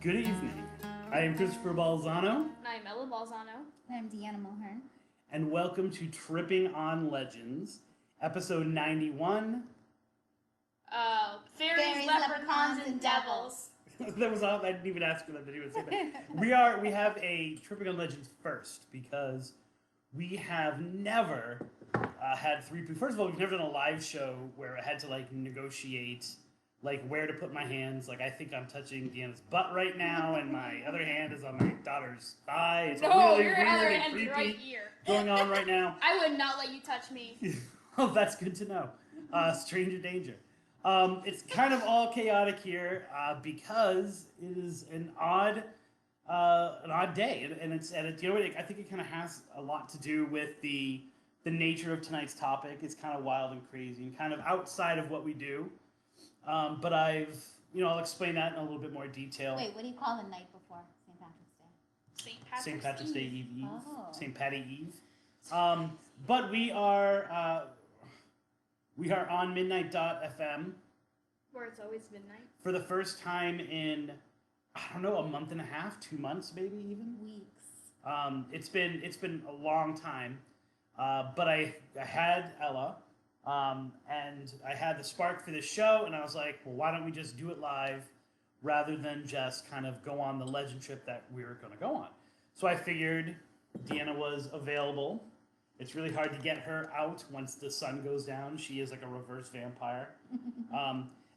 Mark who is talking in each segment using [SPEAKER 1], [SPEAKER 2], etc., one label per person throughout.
[SPEAKER 1] Good evening. I am Christopher Balzano.
[SPEAKER 2] And I'm Ella Balzano.
[SPEAKER 3] And I'm Deanna Mulhern.
[SPEAKER 1] And welcome to Tripping on Legends, episode 91.
[SPEAKER 2] Fairies, Leprechauns, and Devils.
[SPEAKER 1] That was all. I didn't even ask for them to do it. We have a Tripping on Legends first because we have never had three people. First of all, we've never done a live show where I had to negotiate where to put my hands. I think I'm touching Deanna's butt right now, and my other hand is on my daughter's thigh. It's really
[SPEAKER 2] your
[SPEAKER 1] weird
[SPEAKER 2] other
[SPEAKER 1] and
[SPEAKER 2] hand's
[SPEAKER 1] creepy
[SPEAKER 2] right here.
[SPEAKER 1] going on right now.
[SPEAKER 2] I would not let you touch me.
[SPEAKER 1] Oh, that's good to know. Stranger danger. It's kind of all chaotic here because it is an odd day, and you know what? I think it kind of has a lot to do with the nature of tonight's topic. It's kind of wild and crazy and kind of outside of what we do. But I'll explain that in a little bit more detail.
[SPEAKER 3] Wait, what do you call the night before St. Patrick's Day?
[SPEAKER 1] St. Patrick's Day Eve.
[SPEAKER 3] Oh.
[SPEAKER 1] St. Patty Eve. But we are on midnight.fm.
[SPEAKER 2] Where it's always midnight.
[SPEAKER 1] For the first time in, I don't know, a month and a half, 2 months maybe even?
[SPEAKER 3] Weeks.
[SPEAKER 1] It's been a long time. But I had Ella. And I had the spark for this show, and I was like, well, why don't we just do it live rather than just kind of go on the legend trip that we were going to go on? So I figured Deanna was available. It's really hard to get her out once the sun goes down. She is like a reverse vampire.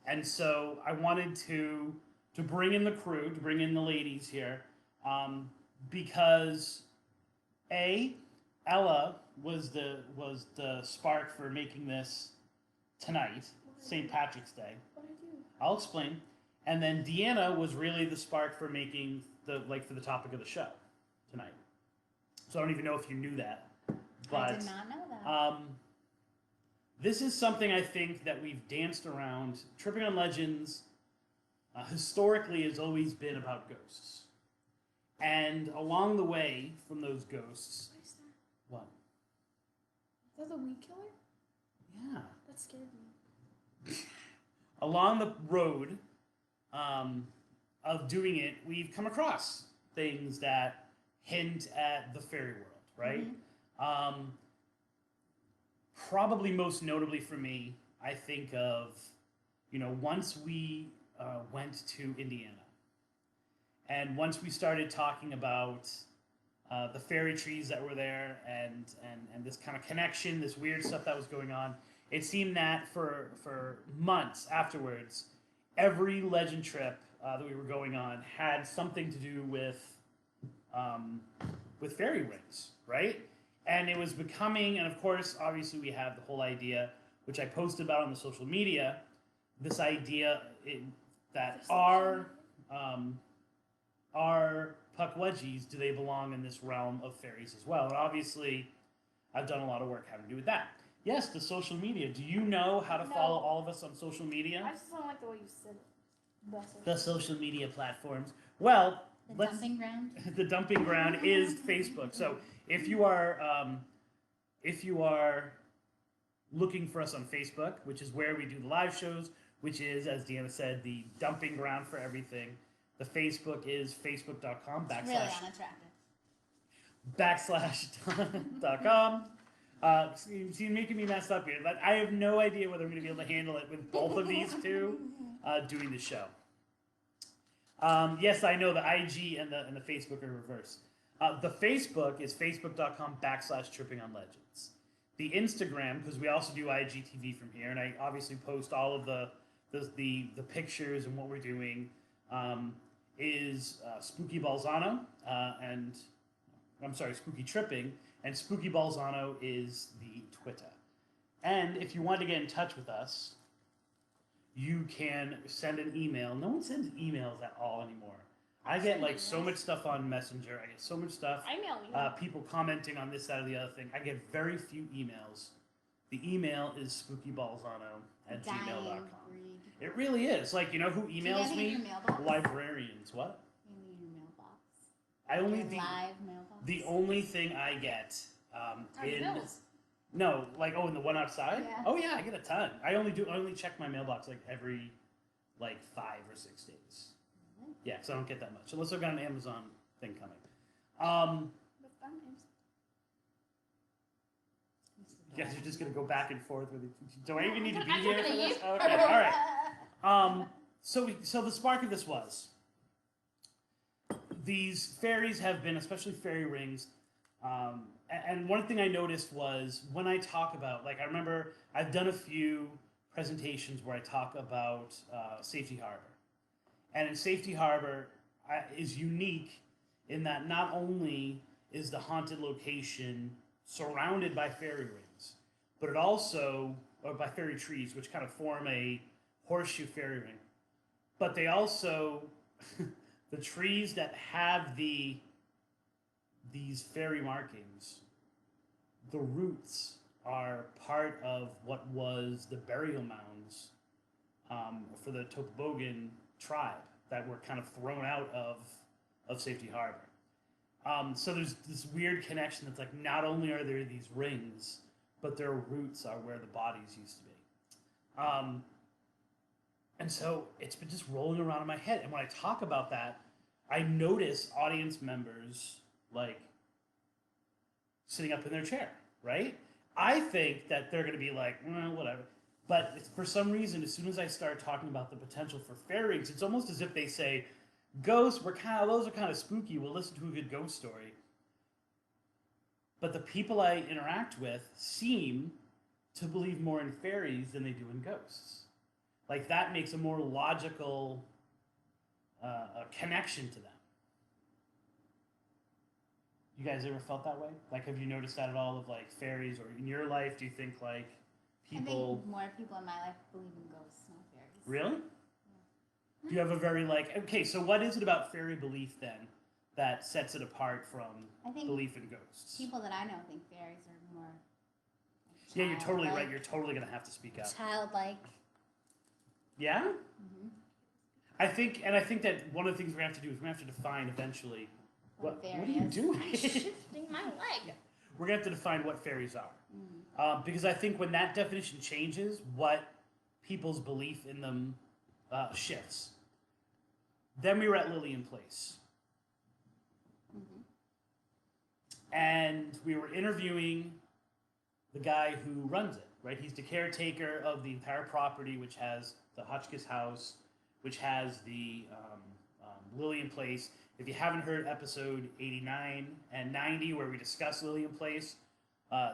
[SPEAKER 1] And so I wanted to bring in the crew, to bring in the ladies here, because Ella was the spark for making this tonight, St. Patrick's Day.
[SPEAKER 2] What did I do?
[SPEAKER 1] I'll explain. And then Deanna was really the spark for making for the topic of the show tonight. So I don't even know if you knew that. But
[SPEAKER 3] I did not know that.
[SPEAKER 1] This is something I think that we've danced around. Tripping on Legends historically has always been about ghosts. And along the way from those ghosts...
[SPEAKER 2] What is that?
[SPEAKER 1] What?
[SPEAKER 2] Is that the weed killer?
[SPEAKER 1] Yeah.
[SPEAKER 2] That scared me.
[SPEAKER 1] Along the road of doing it, we've come across things that hint at the fairy world, right? Mm-hmm. Probably most notably for me, I think of, once we went to Indiana, and once we started talking about the fairy trees that were there and this kind of connection, this weird stuff that was going on, it seemed that for months afterwards, every legend trip that we were going on had something to do with fairy rings, right? And it was becoming, and of course, obviously we have the whole idea, which I posted about on the social media, this idea that our Puckwudgies, do they belong in this realm of fairies as well? And obviously, I've done a lot of work having to do with that. Yes, the social media. Do you know how to follow all of us on social media?
[SPEAKER 2] I just don't like the way you said it.
[SPEAKER 1] The social media platforms. Well,
[SPEAKER 3] the dumping ground?
[SPEAKER 1] The dumping ground is Facebook. So if you are looking for us on Facebook, which is where we do the live shows, which is, as Deanna said, the dumping ground for everything. The Facebook is facebook.com /
[SPEAKER 3] really unattractive.
[SPEAKER 1] /.com. You're making me mess up here. I have no idea whether I'm going to be able to handle it with both of these two doing the show. Yes, I know the IG and the Facebook are reversed. The Facebook is facebook.com / tripping on legends. The Instagram, because we also do IGTV from here, and I obviously post all of the pictures and what we're doing, is Spooky Balzano, and I'm sorry, Spooky Tripping, and Spooky Balzano is the Twitter. And if you want to get in touch with us, you can send an email. No one sends emails at all anymore. I get so much stuff on Messenger. I get so much stuff.
[SPEAKER 2] I mail you.
[SPEAKER 1] People commenting on this, that, or the other thing. I get very few emails. The email is spookybalzano@gmail.com. It really is. Who emails me? Librarians. What?
[SPEAKER 3] You need your mailbox.
[SPEAKER 1] Live mailbox. The only thing I get No, in the one outside?
[SPEAKER 3] Yeah.
[SPEAKER 1] Oh yeah, I get a ton. I only check my mailbox every 5 or 6 days.
[SPEAKER 3] Really?
[SPEAKER 1] Yeah, because I don't get that much unless I've got an Amazon thing coming.
[SPEAKER 2] But fun names.
[SPEAKER 1] You guys are just gonna go back and forth with it. Do I even need to be
[SPEAKER 2] I'm
[SPEAKER 1] here
[SPEAKER 2] looking
[SPEAKER 1] for
[SPEAKER 2] at
[SPEAKER 1] this?
[SPEAKER 2] you.
[SPEAKER 1] Okay, all right. So the spark of this was these fairies have been, especially fairy rings. And one thing I noticed was when I talk about, like, I remember I've done a few presentations where I talk about Safety Harbor, and in Safety Harbor is unique in that not only is the haunted location surrounded by fairy rings, but it also, or by fairy trees, which kind of form a horseshoe fairy ring. But they also, the trees that have these fairy markings, the roots are part of what was the burial mounds for the Topabogan tribe that were kind of thrown out of Safety Harbor. So there's this weird connection that's like not only are there these rings, but their roots are where the bodies used to be. And so it's been just rolling around in my head. And when I talk about that, I notice audience members like sitting up in their chair, right? I think that they're going to be like, whatever. But for some reason, as soon as I start talking about the potential for fairies, it's almost as if they say, ghosts, those are kind of spooky. We'll listen to a good ghost story. But the people I interact with seem to believe more in fairies than they do in ghosts. Like, that makes a more logical connection to them. You guys ever felt that way? Like, have you noticed that at all of, like, fairies? Or in your life, do you think, like, people...
[SPEAKER 3] I think more people in my life believe in ghosts, not fairies.
[SPEAKER 1] Really? Yeah. Do you have a very, like... Okay, so what is it about fairy belief, then, that sets it apart from belief in ghosts?
[SPEAKER 3] People that I know think fairies are more...
[SPEAKER 1] Yeah, you're totally right. You're totally going to have to speak up.
[SPEAKER 3] Childlike.
[SPEAKER 1] Yeah?
[SPEAKER 3] Mm-hmm.
[SPEAKER 1] I think that one of the things we're going to have to do is we're going to have to define eventually... What are you doing?
[SPEAKER 2] Shifting my leg.
[SPEAKER 1] Yeah. We're going to have to define what fairies are.
[SPEAKER 3] Mm-hmm.
[SPEAKER 1] Because I think when that definition changes, what people's belief in them shifts. Then we were at Lillian Place.
[SPEAKER 3] Mm-hmm.
[SPEAKER 1] And we were interviewing the guy who runs it, right? He's the caretaker of the entire property, which has the Hotchkiss house, which has the Lillian Place. If you haven't heard episode 89 and 90, where we discuss Lillian Place,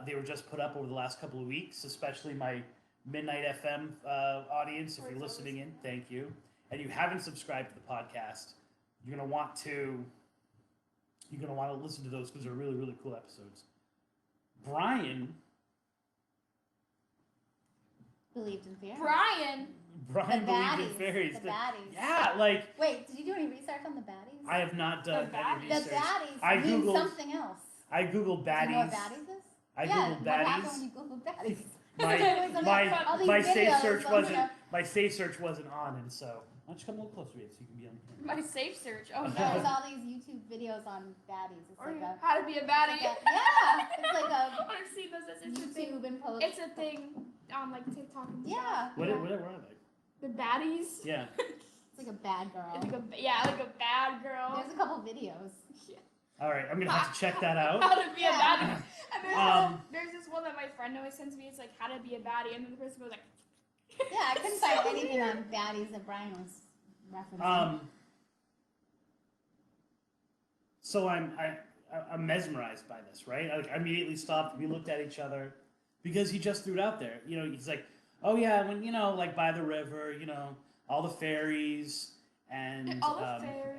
[SPEAKER 1] they were just put up over the last couple of weeks, especially my Midnight FM audience. If you're listening in, thank you. And you haven't subscribed to the podcast, you're gonna want to listen to those because they're really, really cool episodes. Brian
[SPEAKER 3] Believed in fairies.
[SPEAKER 2] Brian
[SPEAKER 1] believed in fairies.
[SPEAKER 3] The baddies.
[SPEAKER 1] Yeah, like...
[SPEAKER 3] Wait, did you do any research on the baddies?
[SPEAKER 1] I have not done any
[SPEAKER 3] The
[SPEAKER 1] research.
[SPEAKER 3] baddies mean something else.
[SPEAKER 1] I googled baddies.
[SPEAKER 3] Do you know what baddies is?
[SPEAKER 1] I
[SPEAKER 3] yeah,
[SPEAKER 1] googled
[SPEAKER 3] what happened
[SPEAKER 1] baddies.
[SPEAKER 3] when you googled baddies?
[SPEAKER 1] My safe search wasn't on, and so why don't you come a little closer to it so you can be on the camera.
[SPEAKER 2] My safe search. Oh no.
[SPEAKER 3] There's all these YouTube videos on baddies. It's
[SPEAKER 2] Or
[SPEAKER 3] like a
[SPEAKER 2] how to be a baddie.
[SPEAKER 3] it's like a
[SPEAKER 2] I've seen this. It's a thing.
[SPEAKER 3] YouTube and post.
[SPEAKER 2] It's a thing on like TikTok and stuff.
[SPEAKER 3] Yeah.
[SPEAKER 1] What are they?
[SPEAKER 2] The baddies.
[SPEAKER 1] Yeah.
[SPEAKER 3] It's like a bad girl.
[SPEAKER 2] It's like like a bad girl.
[SPEAKER 3] There's a couple videos.
[SPEAKER 1] All right, I'm gonna have to check that out.
[SPEAKER 2] How to be a baddie. And
[SPEAKER 1] there's
[SPEAKER 2] there's this one that my friend always sends me. It's like how to be a baddie, and then the person goes like.
[SPEAKER 3] Yeah, I couldn't find anything on baddies that Brian was referencing.
[SPEAKER 1] So I'm mesmerized by this, right? I immediately stopped. We looked at each other because he just threw it out there. You know, he's like, "Oh yeah, when like by the river, all the fairies and
[SPEAKER 2] All the fairies.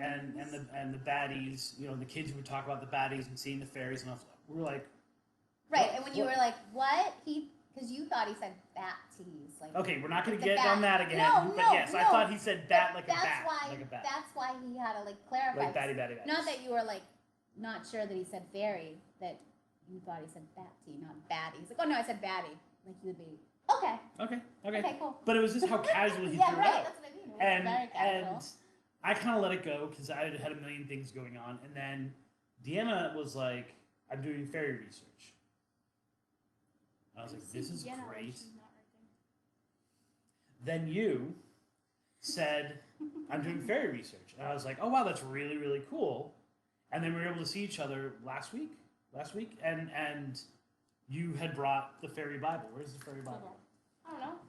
[SPEAKER 1] and the baddies. The kids would talk about the baddies and seeing the fairies, and we were like,
[SPEAKER 3] right, and when you were like, "What?" Because you thought he said bat-tees. Like,
[SPEAKER 1] okay, we're not going to
[SPEAKER 3] the
[SPEAKER 1] get
[SPEAKER 3] bat.
[SPEAKER 1] on that again.
[SPEAKER 3] No,
[SPEAKER 1] but yes, I thought he said bat like a bat. Like a bat.
[SPEAKER 3] That's why he had to clarify.
[SPEAKER 1] Like batty.
[SPEAKER 3] Not that you were not sure that he said fairy, that you thought he said bat-tee, not baddie. He's like, oh no, I said baddie. Like you would be okay. Okay, cool.
[SPEAKER 1] But it was just how casually he threw it
[SPEAKER 3] right.
[SPEAKER 1] out.
[SPEAKER 3] That's what I mean. It was very casual.
[SPEAKER 1] And I kind of let it go because I had a million things going on, and then Deanna was like, "I'm doing fairy research." I was like, this is great. Then you said, I'm doing fairy research. And I was like, oh, wow, that's really, really cool. And then we were able to see each other last week, and you had brought the fairy Bible. Where's the fairy Bible?
[SPEAKER 2] I don't know.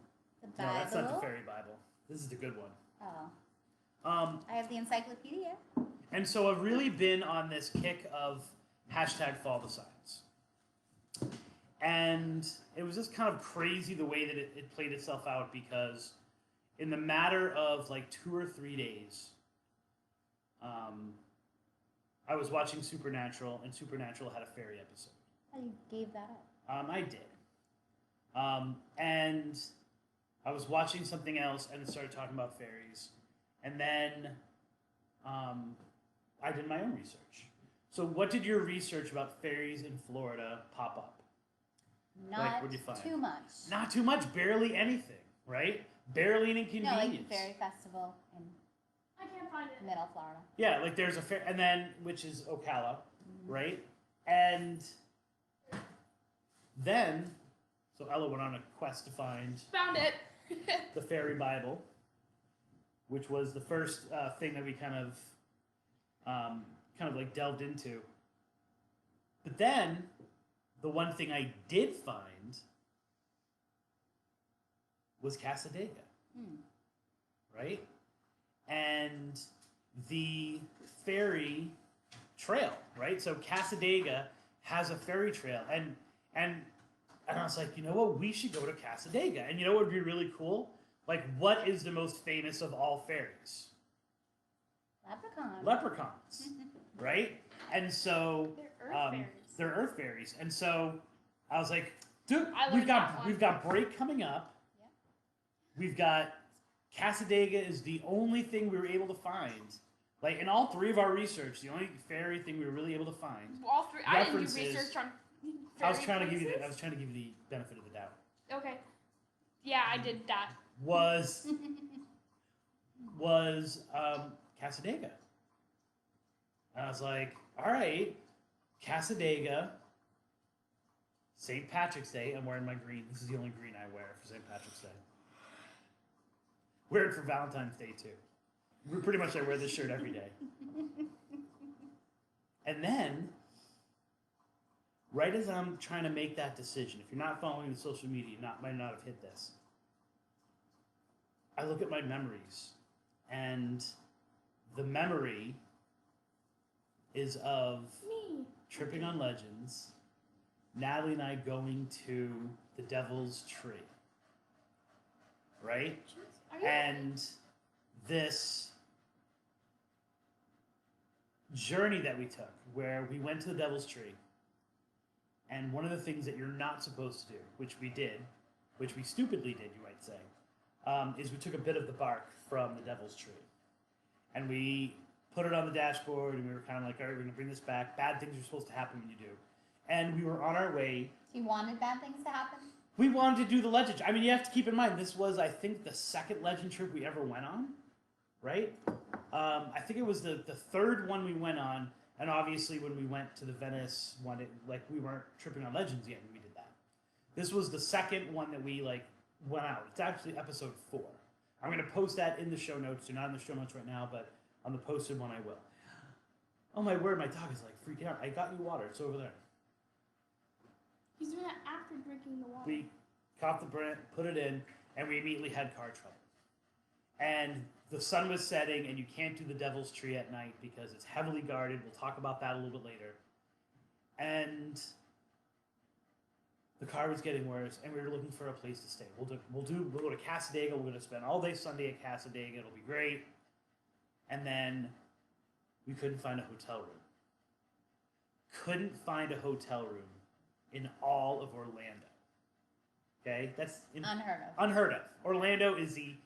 [SPEAKER 3] The Bible.
[SPEAKER 1] No, that's not the fairy Bible. This is the good one.
[SPEAKER 3] Oh. I have the encyclopedia.
[SPEAKER 1] And so I've really been on this kick of #Follow the Science. And it was just kind of crazy the way that it played itself out, because in the matter of like 2 or 3 days, I was watching Supernatural, and Supernatural had a fairy episode.
[SPEAKER 3] Oh, you gave that up.
[SPEAKER 1] I did. And I was watching something else, and it started talking about fairies. And then I did my own research. So what did your research about fairies in Florida pop up?
[SPEAKER 3] Not
[SPEAKER 1] what did you find?
[SPEAKER 3] too much.
[SPEAKER 1] Not too much, barely anything, right? Barely an inconvenience.
[SPEAKER 3] No, like the fairy festival in
[SPEAKER 2] I can't find it.
[SPEAKER 3] Middle Florida.
[SPEAKER 1] Yeah, like there's a fair, and then, which is Ocala, right? And then, so Ella went on a quest to find
[SPEAKER 2] Found it.
[SPEAKER 1] the fairy Bible, which was the first thing that we kind of like delved into. But then, the one thing I did find was Cassadaga, right? And the fairy trail, right? So Cassadaga has a fairy trail, and I was like, you know what? We should go to Cassadaga. And you know what would be really cool? Like, what is the most famous of all fairies? Leprechauns, right? And so
[SPEAKER 2] They're earth fairies.
[SPEAKER 1] they're earth fairies. And so I was like, dude,
[SPEAKER 2] I
[SPEAKER 1] we've
[SPEAKER 2] learned that one.
[SPEAKER 1] got break coming up.
[SPEAKER 3] Yeah.
[SPEAKER 1] We've got Cassadaga is the only thing we were able to find. Like, in all 3 of our research, the only fairy thing we were really able to find.
[SPEAKER 2] All 3. I didn't do
[SPEAKER 1] References.
[SPEAKER 2] research on.
[SPEAKER 1] I was trying to give you
[SPEAKER 2] places.
[SPEAKER 1] the benefit of the doubt.
[SPEAKER 2] Okay. Yeah, I did that.
[SPEAKER 1] Was Cassadaga. And I was like, all right, Cassadaga, St. Patrick's Day. I'm wearing my green. This is the only green I wear for St. Patrick's Day. Wear it for Valentine's Day too. Pretty much I wear this shirt every day. And then, right as I'm trying to make that decision, if you're not following the social media, you might not have hit this. I look at my memories, and the memory is of
[SPEAKER 2] Me.
[SPEAKER 1] tripping on legends, Natalie and I going to the Devil's Tree, right?
[SPEAKER 2] Are you
[SPEAKER 1] And this journey that we took, where we went to the Devil's Tree, and one of the things that you're not supposed to do, which we did, which we stupidly did, you might say, is we took a bit of the bark from the Devil's Tree, and we put it on the dashboard, and we were kind of like, all right, we're going to bring this back. Bad things are supposed to happen when you do. And we were on our way.
[SPEAKER 3] So you wanted bad things to happen?
[SPEAKER 1] We wanted to do the legend. I mean, you have to keep in mind, this was, I think, the second legend trip we ever went on, right? I think it was the third one we went on, and obviously when we went to the Venice one, we weren't tripping on legends yet when we did that. This was the second one that we, went out. It's actually episode 4. I'm going to post that in the show notes. They're not in the show notes right now, but on the posted one I will. Oh my word, my dog is freaking out. I got you water. It's over there.
[SPEAKER 2] He's doing that after drinking the water.
[SPEAKER 1] We caught the brand, put it in, and we immediately had car trouble. And the sun was setting, and you can't do the Devil's Tree at night because it's heavily guarded. We'll talk about that a little bit later. And the car was getting worse, and we were looking for a place to stay. We'll go to Cassadaga. We're going to spend all day Sunday at Cassadaga. It'll be great. And then we couldn't find a hotel room. Couldn't find a hotel room in all of Orlando. Okay? That's unheard of. Orlando is the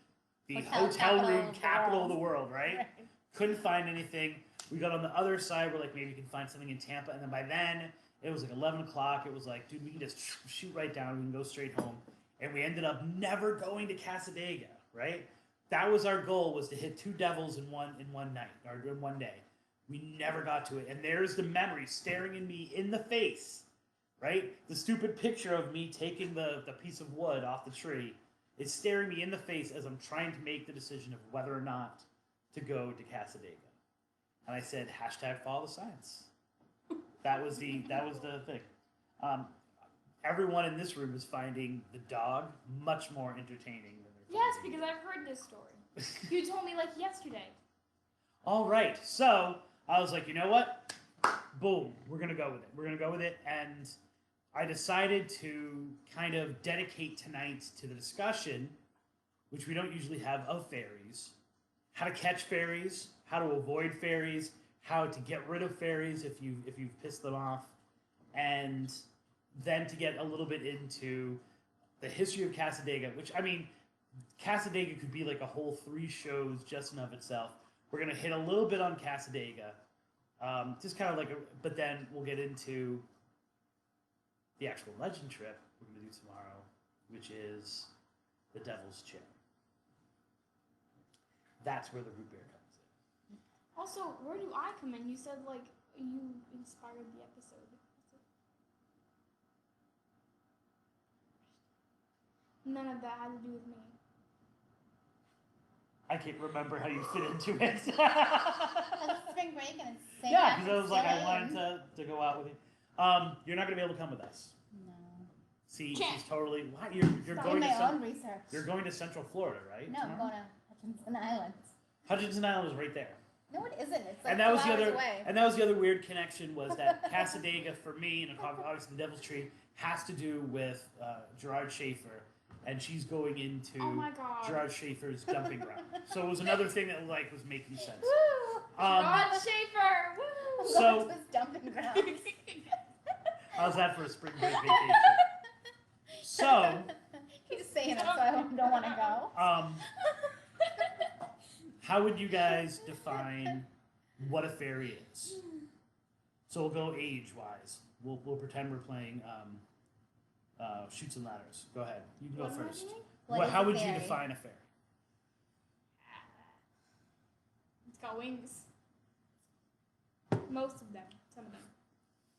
[SPEAKER 1] hotel room capital of the world, right? Couldn't find anything. We got on the other side. We're like, maybe we can find something in Tampa. And then by then, it was 11 o'clock. It was like, dude, we can just shoot right down. We can go straight home. And we ended up never going to Cassadaga, right? That was our goal, was to hit 2 devils in one night, or in one day. We never got to it. And there's the memory staring in me in the face, right? The stupid picture of me taking the piece of wood off the tree is staring me in the face as I'm trying to make the decision of whether or not to go to Cassadaga. And I said, #follow the science. That was the thing. Everyone in this room is finding the dog much more entertaining than they're
[SPEAKER 2] Yes,
[SPEAKER 1] finding
[SPEAKER 2] because I've heard this story. You told me like yesterday.
[SPEAKER 1] All right, so I was like, you know what? Boom, we're gonna go with it. We're gonna go with it, and I decided to kind of dedicate tonight to the discussion, which we don't usually have, of fairies. How to catch fairies, how to avoid fairies, how to get rid of fairies if you've pissed them off, and then to get a little bit into the history of Cassadaga, which, I mean, Cassadaga could be like a whole 3 shows just in of itself. We're going to hit a little bit on Cassadaga, just kind of like, but then we'll get into the actual legend trip we're going to do tomorrow, which is the Devil's Chair. That's where the root beer comes in.
[SPEAKER 2] Also, where do I come in? You said like you inspired the episode. None of that had to do with me.
[SPEAKER 1] I can't remember how you fit into it.
[SPEAKER 3] It's spring break and it's same.
[SPEAKER 1] Yeah, because I was like, I wanted to go out with you. You're not going to be able to come with us.
[SPEAKER 3] No.
[SPEAKER 1] See,
[SPEAKER 2] Can't.
[SPEAKER 1] she's totally. What? You're going
[SPEAKER 3] Doing
[SPEAKER 1] to
[SPEAKER 3] my own research.
[SPEAKER 1] You're going to Central Florida, right?
[SPEAKER 3] No, I'm
[SPEAKER 1] tomorrow?
[SPEAKER 3] going to Hutchinson Island.
[SPEAKER 1] Hutchinson Island is right there.
[SPEAKER 3] No, it isn't. It's like
[SPEAKER 1] And that
[SPEAKER 3] 2
[SPEAKER 1] was the
[SPEAKER 3] hours
[SPEAKER 1] other.
[SPEAKER 3] away.
[SPEAKER 1] And that was the other weird connection was that Cassadaga for me, and obviously the Devil's Tree, has to do with Gerard Schaefer, and she's going into
[SPEAKER 2] Oh my god.
[SPEAKER 1] Gerard Schaefer's dumping ground. So it was another thing that like was making sense.
[SPEAKER 3] Woo!
[SPEAKER 2] Rod Schaefer! Woo!
[SPEAKER 1] So-
[SPEAKER 3] Going to his dumping ground.
[SPEAKER 1] How's that for a spring break vacation? So,
[SPEAKER 3] He's saying it, so I don't want to go.
[SPEAKER 1] how would you guys define what a fairy is? So we'll go age-wise. We'll pretend we're playing Chutes and Ladders. Go ahead. You can go
[SPEAKER 2] What am I
[SPEAKER 1] first.
[SPEAKER 2] doing?
[SPEAKER 3] What is
[SPEAKER 1] How
[SPEAKER 3] a
[SPEAKER 1] would you
[SPEAKER 3] fairy?
[SPEAKER 1] define a fairy?
[SPEAKER 2] It's got wings. Most of them. Some of them.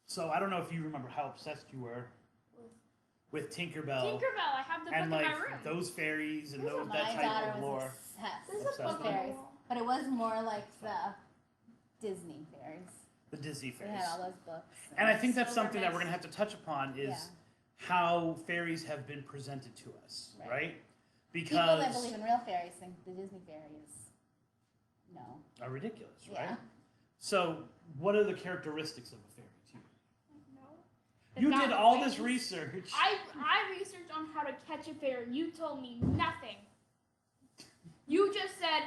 [SPEAKER 1] So I don't know if you remember how obsessed you were with Tinkerbell
[SPEAKER 2] Tinkerbell, I have the book
[SPEAKER 1] and
[SPEAKER 2] in
[SPEAKER 1] like
[SPEAKER 2] my room.
[SPEAKER 1] those fairies and
[SPEAKER 2] There's a-
[SPEAKER 1] those
[SPEAKER 3] My
[SPEAKER 1] that type
[SPEAKER 3] daughter
[SPEAKER 1] of
[SPEAKER 3] was
[SPEAKER 1] lore.
[SPEAKER 2] There's
[SPEAKER 3] obsessed
[SPEAKER 2] a
[SPEAKER 3] with
[SPEAKER 2] book on
[SPEAKER 3] fairies,
[SPEAKER 2] the wall.
[SPEAKER 3] but it was more like the Disney fairies.
[SPEAKER 1] The Disney
[SPEAKER 3] They
[SPEAKER 1] fairies.
[SPEAKER 3] had all those books.
[SPEAKER 1] And I think that's
[SPEAKER 2] So
[SPEAKER 1] something that
[SPEAKER 2] nice.
[SPEAKER 1] we're going to have to touch upon is
[SPEAKER 3] Yeah.
[SPEAKER 1] how fairies have been presented to us,
[SPEAKER 3] Right.
[SPEAKER 1] right?
[SPEAKER 3] People that
[SPEAKER 1] Because
[SPEAKER 3] believe in real fairies think the Disney fairies. No.
[SPEAKER 1] are ridiculous, right?
[SPEAKER 3] Yeah.
[SPEAKER 1] So, what are the characteristics of a fairy to you?
[SPEAKER 2] No.
[SPEAKER 1] You
[SPEAKER 2] It's
[SPEAKER 1] did
[SPEAKER 2] not
[SPEAKER 1] all
[SPEAKER 2] wings.
[SPEAKER 1] this research.
[SPEAKER 2] I researched on how to catch a fairy. You told me nothing. You just said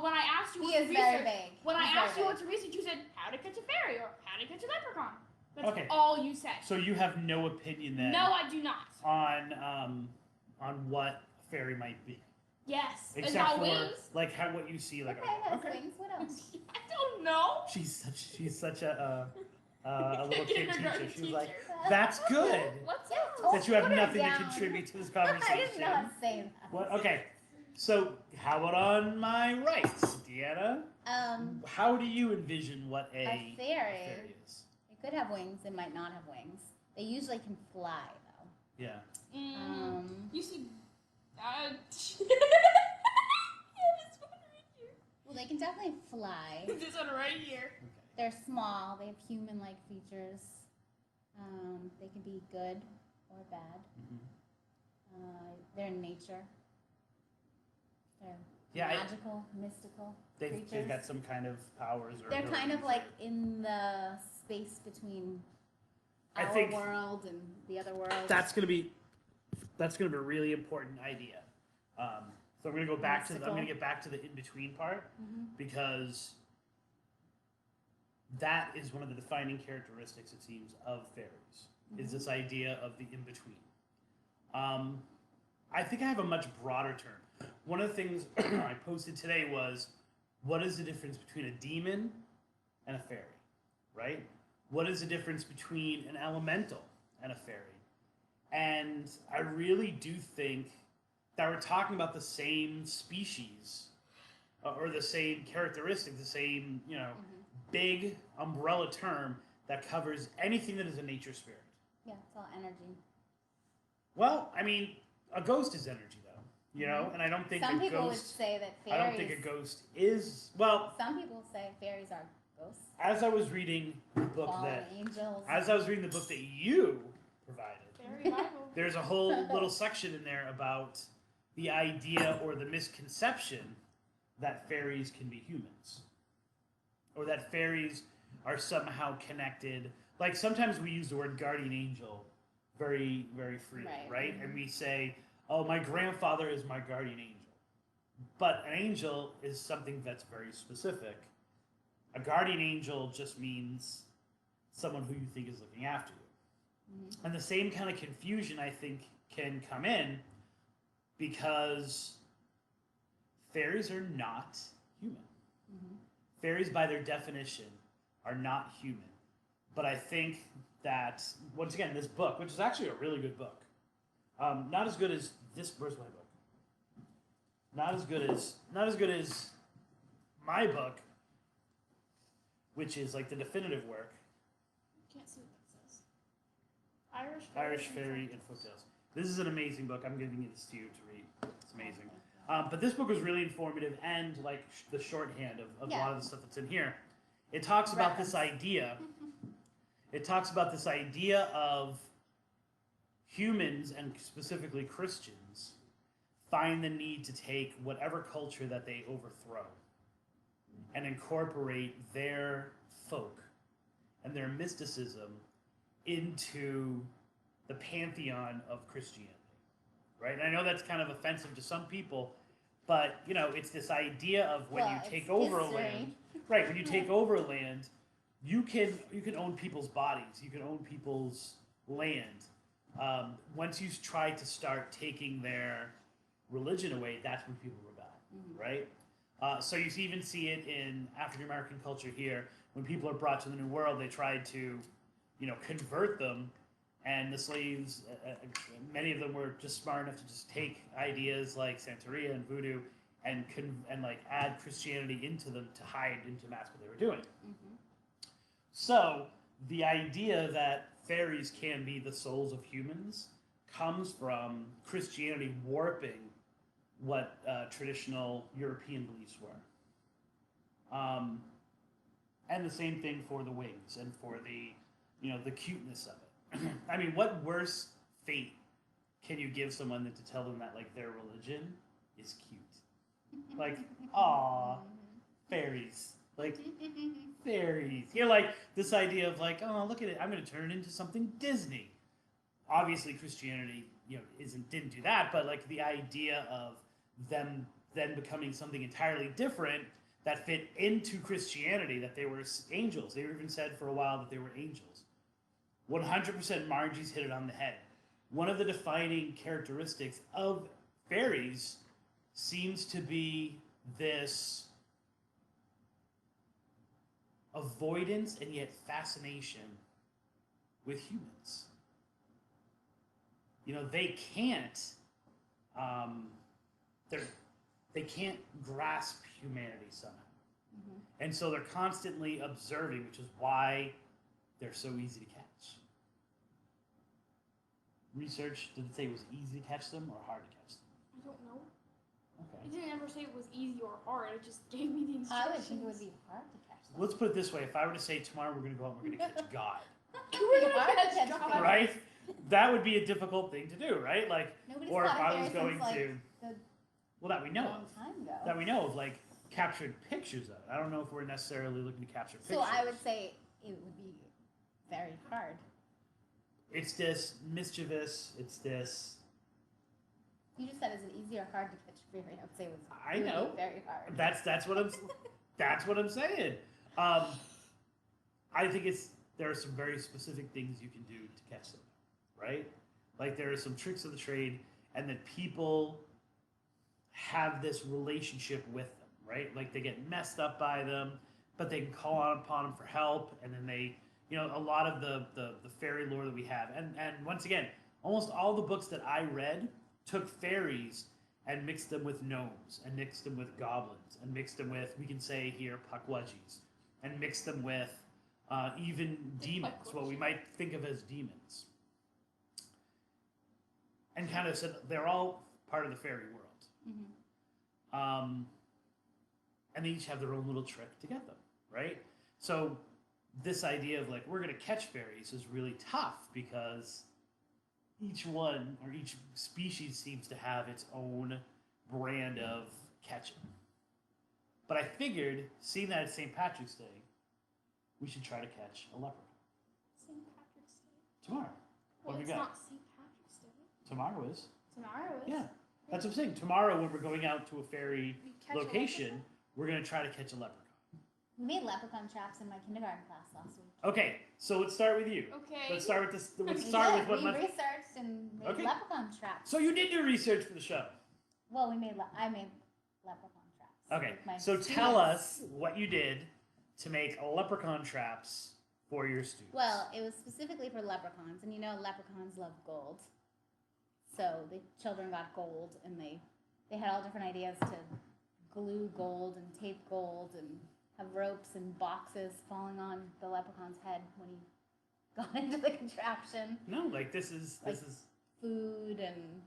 [SPEAKER 2] when I asked you
[SPEAKER 3] He
[SPEAKER 2] what to
[SPEAKER 3] is very
[SPEAKER 2] research.
[SPEAKER 3] vague.
[SPEAKER 2] When I
[SPEAKER 3] He's
[SPEAKER 2] asked
[SPEAKER 3] very
[SPEAKER 2] you what
[SPEAKER 3] vague.
[SPEAKER 2] to research, you said how to catch a fairy or how to catch a leprechaun. That's
[SPEAKER 1] Okay.
[SPEAKER 2] all you said.
[SPEAKER 1] So you have no opinion then
[SPEAKER 2] No, I do not.
[SPEAKER 1] on what a fairy might be,
[SPEAKER 2] Yes. It's
[SPEAKER 1] except
[SPEAKER 2] got
[SPEAKER 1] for
[SPEAKER 2] wings.
[SPEAKER 1] like how what you see, like
[SPEAKER 3] Okay, it has
[SPEAKER 1] okay.
[SPEAKER 3] wings. What else?
[SPEAKER 2] I don't know.
[SPEAKER 1] She's such a little kid teacher.
[SPEAKER 2] Kindergarten
[SPEAKER 1] She was like,
[SPEAKER 2] teacher.
[SPEAKER 1] that's good
[SPEAKER 2] What's
[SPEAKER 3] Yeah,
[SPEAKER 2] else?
[SPEAKER 3] totally.
[SPEAKER 1] that you have
[SPEAKER 3] Put her
[SPEAKER 1] nothing to
[SPEAKER 3] down.
[SPEAKER 1] contribute to this
[SPEAKER 3] I
[SPEAKER 1] conversation.
[SPEAKER 3] didn't know how to say that.
[SPEAKER 1] What? Okay. So how about on my right, Deanna? How do you envision what a
[SPEAKER 3] fairy.
[SPEAKER 1] is?
[SPEAKER 3] It could have wings. It might not have wings. They usually can fly, though.
[SPEAKER 1] Yeah.
[SPEAKER 2] You see. Yeah, this one right here.
[SPEAKER 3] Well, they can definitely fly.
[SPEAKER 2] This one right here.
[SPEAKER 1] Okay.
[SPEAKER 3] They're small. They have human-like features. They can be good or bad. They're in nature. They're
[SPEAKER 1] Yeah,
[SPEAKER 3] magical, mystical creatures.
[SPEAKER 1] they've got some kind of powers or
[SPEAKER 3] They're kind of
[SPEAKER 1] abilities
[SPEAKER 3] like
[SPEAKER 1] or-
[SPEAKER 3] in the space between
[SPEAKER 1] I
[SPEAKER 3] our
[SPEAKER 1] think
[SPEAKER 3] world and the other world.
[SPEAKER 1] that's gonna be a really important idea. So I'm gonna go back to I'm
[SPEAKER 3] Mystical.
[SPEAKER 1] gonna get back to the in between part
[SPEAKER 3] Mhm.
[SPEAKER 1] because that is one of the defining characteristics, it seems, of fairies. Is this idea of the in between. I think I have a much broader term. One of the things I posted today was, what is the difference between a demon and a fairy, right? What is the difference between an elemental and a fairy? And I really do think that we're talking about the same species or the same characteristic, the same, big umbrella term that covers anything that is a nature spirit.
[SPEAKER 3] Yeah, it's all energy.
[SPEAKER 1] Well, I mean, a ghost is energy, though. You know, and I don't think
[SPEAKER 3] Some
[SPEAKER 1] a
[SPEAKER 3] people would
[SPEAKER 1] ghost.
[SPEAKER 3] say that
[SPEAKER 1] I don't
[SPEAKER 3] fairies.
[SPEAKER 1] think a ghost is well.
[SPEAKER 3] Some people say fairies are ghosts.
[SPEAKER 1] As I was reading the book
[SPEAKER 3] Fallen
[SPEAKER 1] that,
[SPEAKER 3] angels.
[SPEAKER 1] as I was reading the book that you provided,
[SPEAKER 2] Fairy Bible.
[SPEAKER 1] there's a whole little section in there about the idea or the misconception that fairies can be humans, or that fairies are somehow connected. Like sometimes we use the word guardian angel very, very freely, right? And we say, "Oh, my grandfather is my guardian angel," but an angel is something that's very specific. A guardian angel just means someone who you think is looking after you. And the same kind of confusion, I think, can come in because fairies are not human. Fairies, by their definition, are not human. But I think that, once again, this book, which is actually a really good book, not as good as this. Where's my book? Not as good as my book, which is like the definitive work.
[SPEAKER 2] Can't see what that says.
[SPEAKER 1] Irish Fairy and Folktales. This is an amazing book. I'm giving this to you to read. It's amazing. But this book was really informative and like the shorthand of a lot of the stuff that's in here. It talks about this idea. It talks about this idea of humans, and specifically Christians, find the need to take whatever culture that they overthrow and incorporate their folk and their mysticism into the pantheon of Christianity, right? And I know that's kind of offensive to some people, but you know, it's this idea of when you take over a land, right? When you take over a land, you can own people's bodies, you can own people's land. Once you try to start taking their religion away, that's when people rebel, right? So you even see it in African American culture here. When people are brought to the New World, they tried to, convert them, and the slaves, many of them were just smart enough to just take ideas like Santeria and Voodoo and like add Christianity into them to hide into mask what they were doing. So the idea that fairies can be the souls of humans comes from Christianity warping what traditional European beliefs were. And the same thing for the wings and for the cuteness of it. I mean, what worse fate can you give someone than to tell them that like their religion is cute? Like, aw, fairies. Like, fairies. Like this idea of like, oh, look at it, I'm going to turn it into something Disney. Obviously, Christianity, didn't do that, but like the idea of them then becoming something entirely different that fit into Christianity, that they were angels. They even said for a while that they were angels. 100% Margie's hit it on the head. One of the defining characteristics of fairies seems to be this avoidance and yet fascination with humans. They can't they can't grasp humanity somehow. And so they're constantly observing, which is why they're so easy to catch. Research, did it say it was easy to catch them or hard to catch them?
[SPEAKER 2] I don't know.
[SPEAKER 1] Okay.
[SPEAKER 2] It didn't ever say it was easy or hard. It just gave me the instructions.
[SPEAKER 3] I would think it would be hard to catch them.
[SPEAKER 1] Let's put it this way. If I were to say tomorrow we're going to go out and we're going to catch God.
[SPEAKER 2] We're gonna
[SPEAKER 3] Hard to
[SPEAKER 2] catch
[SPEAKER 3] catch
[SPEAKER 2] God.
[SPEAKER 1] Right? That would be a difficult thing to do, right? Like,
[SPEAKER 3] Nobody's
[SPEAKER 1] or if
[SPEAKER 3] caught a
[SPEAKER 1] I was
[SPEAKER 3] fairy
[SPEAKER 1] going
[SPEAKER 3] since,
[SPEAKER 1] to,
[SPEAKER 3] the
[SPEAKER 1] well, that we know
[SPEAKER 3] long
[SPEAKER 1] of.
[SPEAKER 3] time ago.
[SPEAKER 1] That we know of, like, captured pictures of it. I don't know if we're necessarily looking to capture pictures.
[SPEAKER 3] So I would say it would be very hard.
[SPEAKER 1] It's this mischievous, it's this...
[SPEAKER 3] You just said, is it easy or hard to catch a fairy? I would say it was
[SPEAKER 1] I know.
[SPEAKER 3] very hard.
[SPEAKER 1] That's what I'm saying. I think there are some very specific things you can do to catch them, right? Like there are some tricks of the trade, and that people have this relationship with them, right? Like they get messed up by them, but they can call upon them for help, and then they, a lot of the fairy lore that we have, and once again, almost all the books that I read took fairies and mixed them with gnomes, and mixed them with goblins, and mixed them with, we can say here, pukwudgies, and mixed them with even demons, what we might think of as demons. And kind of said they're all part of the fairy world.
[SPEAKER 3] Mm-hmm.
[SPEAKER 1] And they each have their own little trick to get them, right? So this idea of like we're gonna catch fairies is really tough because each one or each species seems to have its own brand of catching. But I figured, seeing that it's St. Patrick's Day, we should try to catch a leprechaun.
[SPEAKER 2] St. Patrick's Day.
[SPEAKER 1] Tomorrow.
[SPEAKER 2] Well,
[SPEAKER 1] What do
[SPEAKER 2] it's
[SPEAKER 1] we got?
[SPEAKER 2] not St. Patrick's Day.
[SPEAKER 1] Tomorrow is.
[SPEAKER 2] Tomorrow is.
[SPEAKER 1] Yeah. That's what I'm saying. Tomorrow, when we're going out to a fairy
[SPEAKER 2] We catch a
[SPEAKER 1] location,
[SPEAKER 2] leprechaun?
[SPEAKER 1] we're going to try to catch a leprechaun.
[SPEAKER 3] We made leprechaun traps in my kindergarten class last week.
[SPEAKER 1] Okay, so let's start with you.
[SPEAKER 2] Okay.
[SPEAKER 1] Let's start with this. Let's
[SPEAKER 3] We
[SPEAKER 1] start
[SPEAKER 3] did.
[SPEAKER 1] with what
[SPEAKER 3] we
[SPEAKER 1] my.
[SPEAKER 3] researched and made
[SPEAKER 1] Okay.
[SPEAKER 3] leprechaun traps.
[SPEAKER 1] So you did do research for the show.
[SPEAKER 3] Well, I made leprechaun traps.
[SPEAKER 1] Okay,
[SPEAKER 3] with my
[SPEAKER 1] so
[SPEAKER 3] students.
[SPEAKER 1] tell us what you did to make leprechaun traps for your students.
[SPEAKER 3] Well, it was specifically for leprechauns, and you know leprechauns love gold. So the children got gold, and they had all different ideas to glue gold and tape gold and have ropes and boxes falling on the leprechaun's head when he got into the contraption.
[SPEAKER 1] No, like this is
[SPEAKER 3] Food and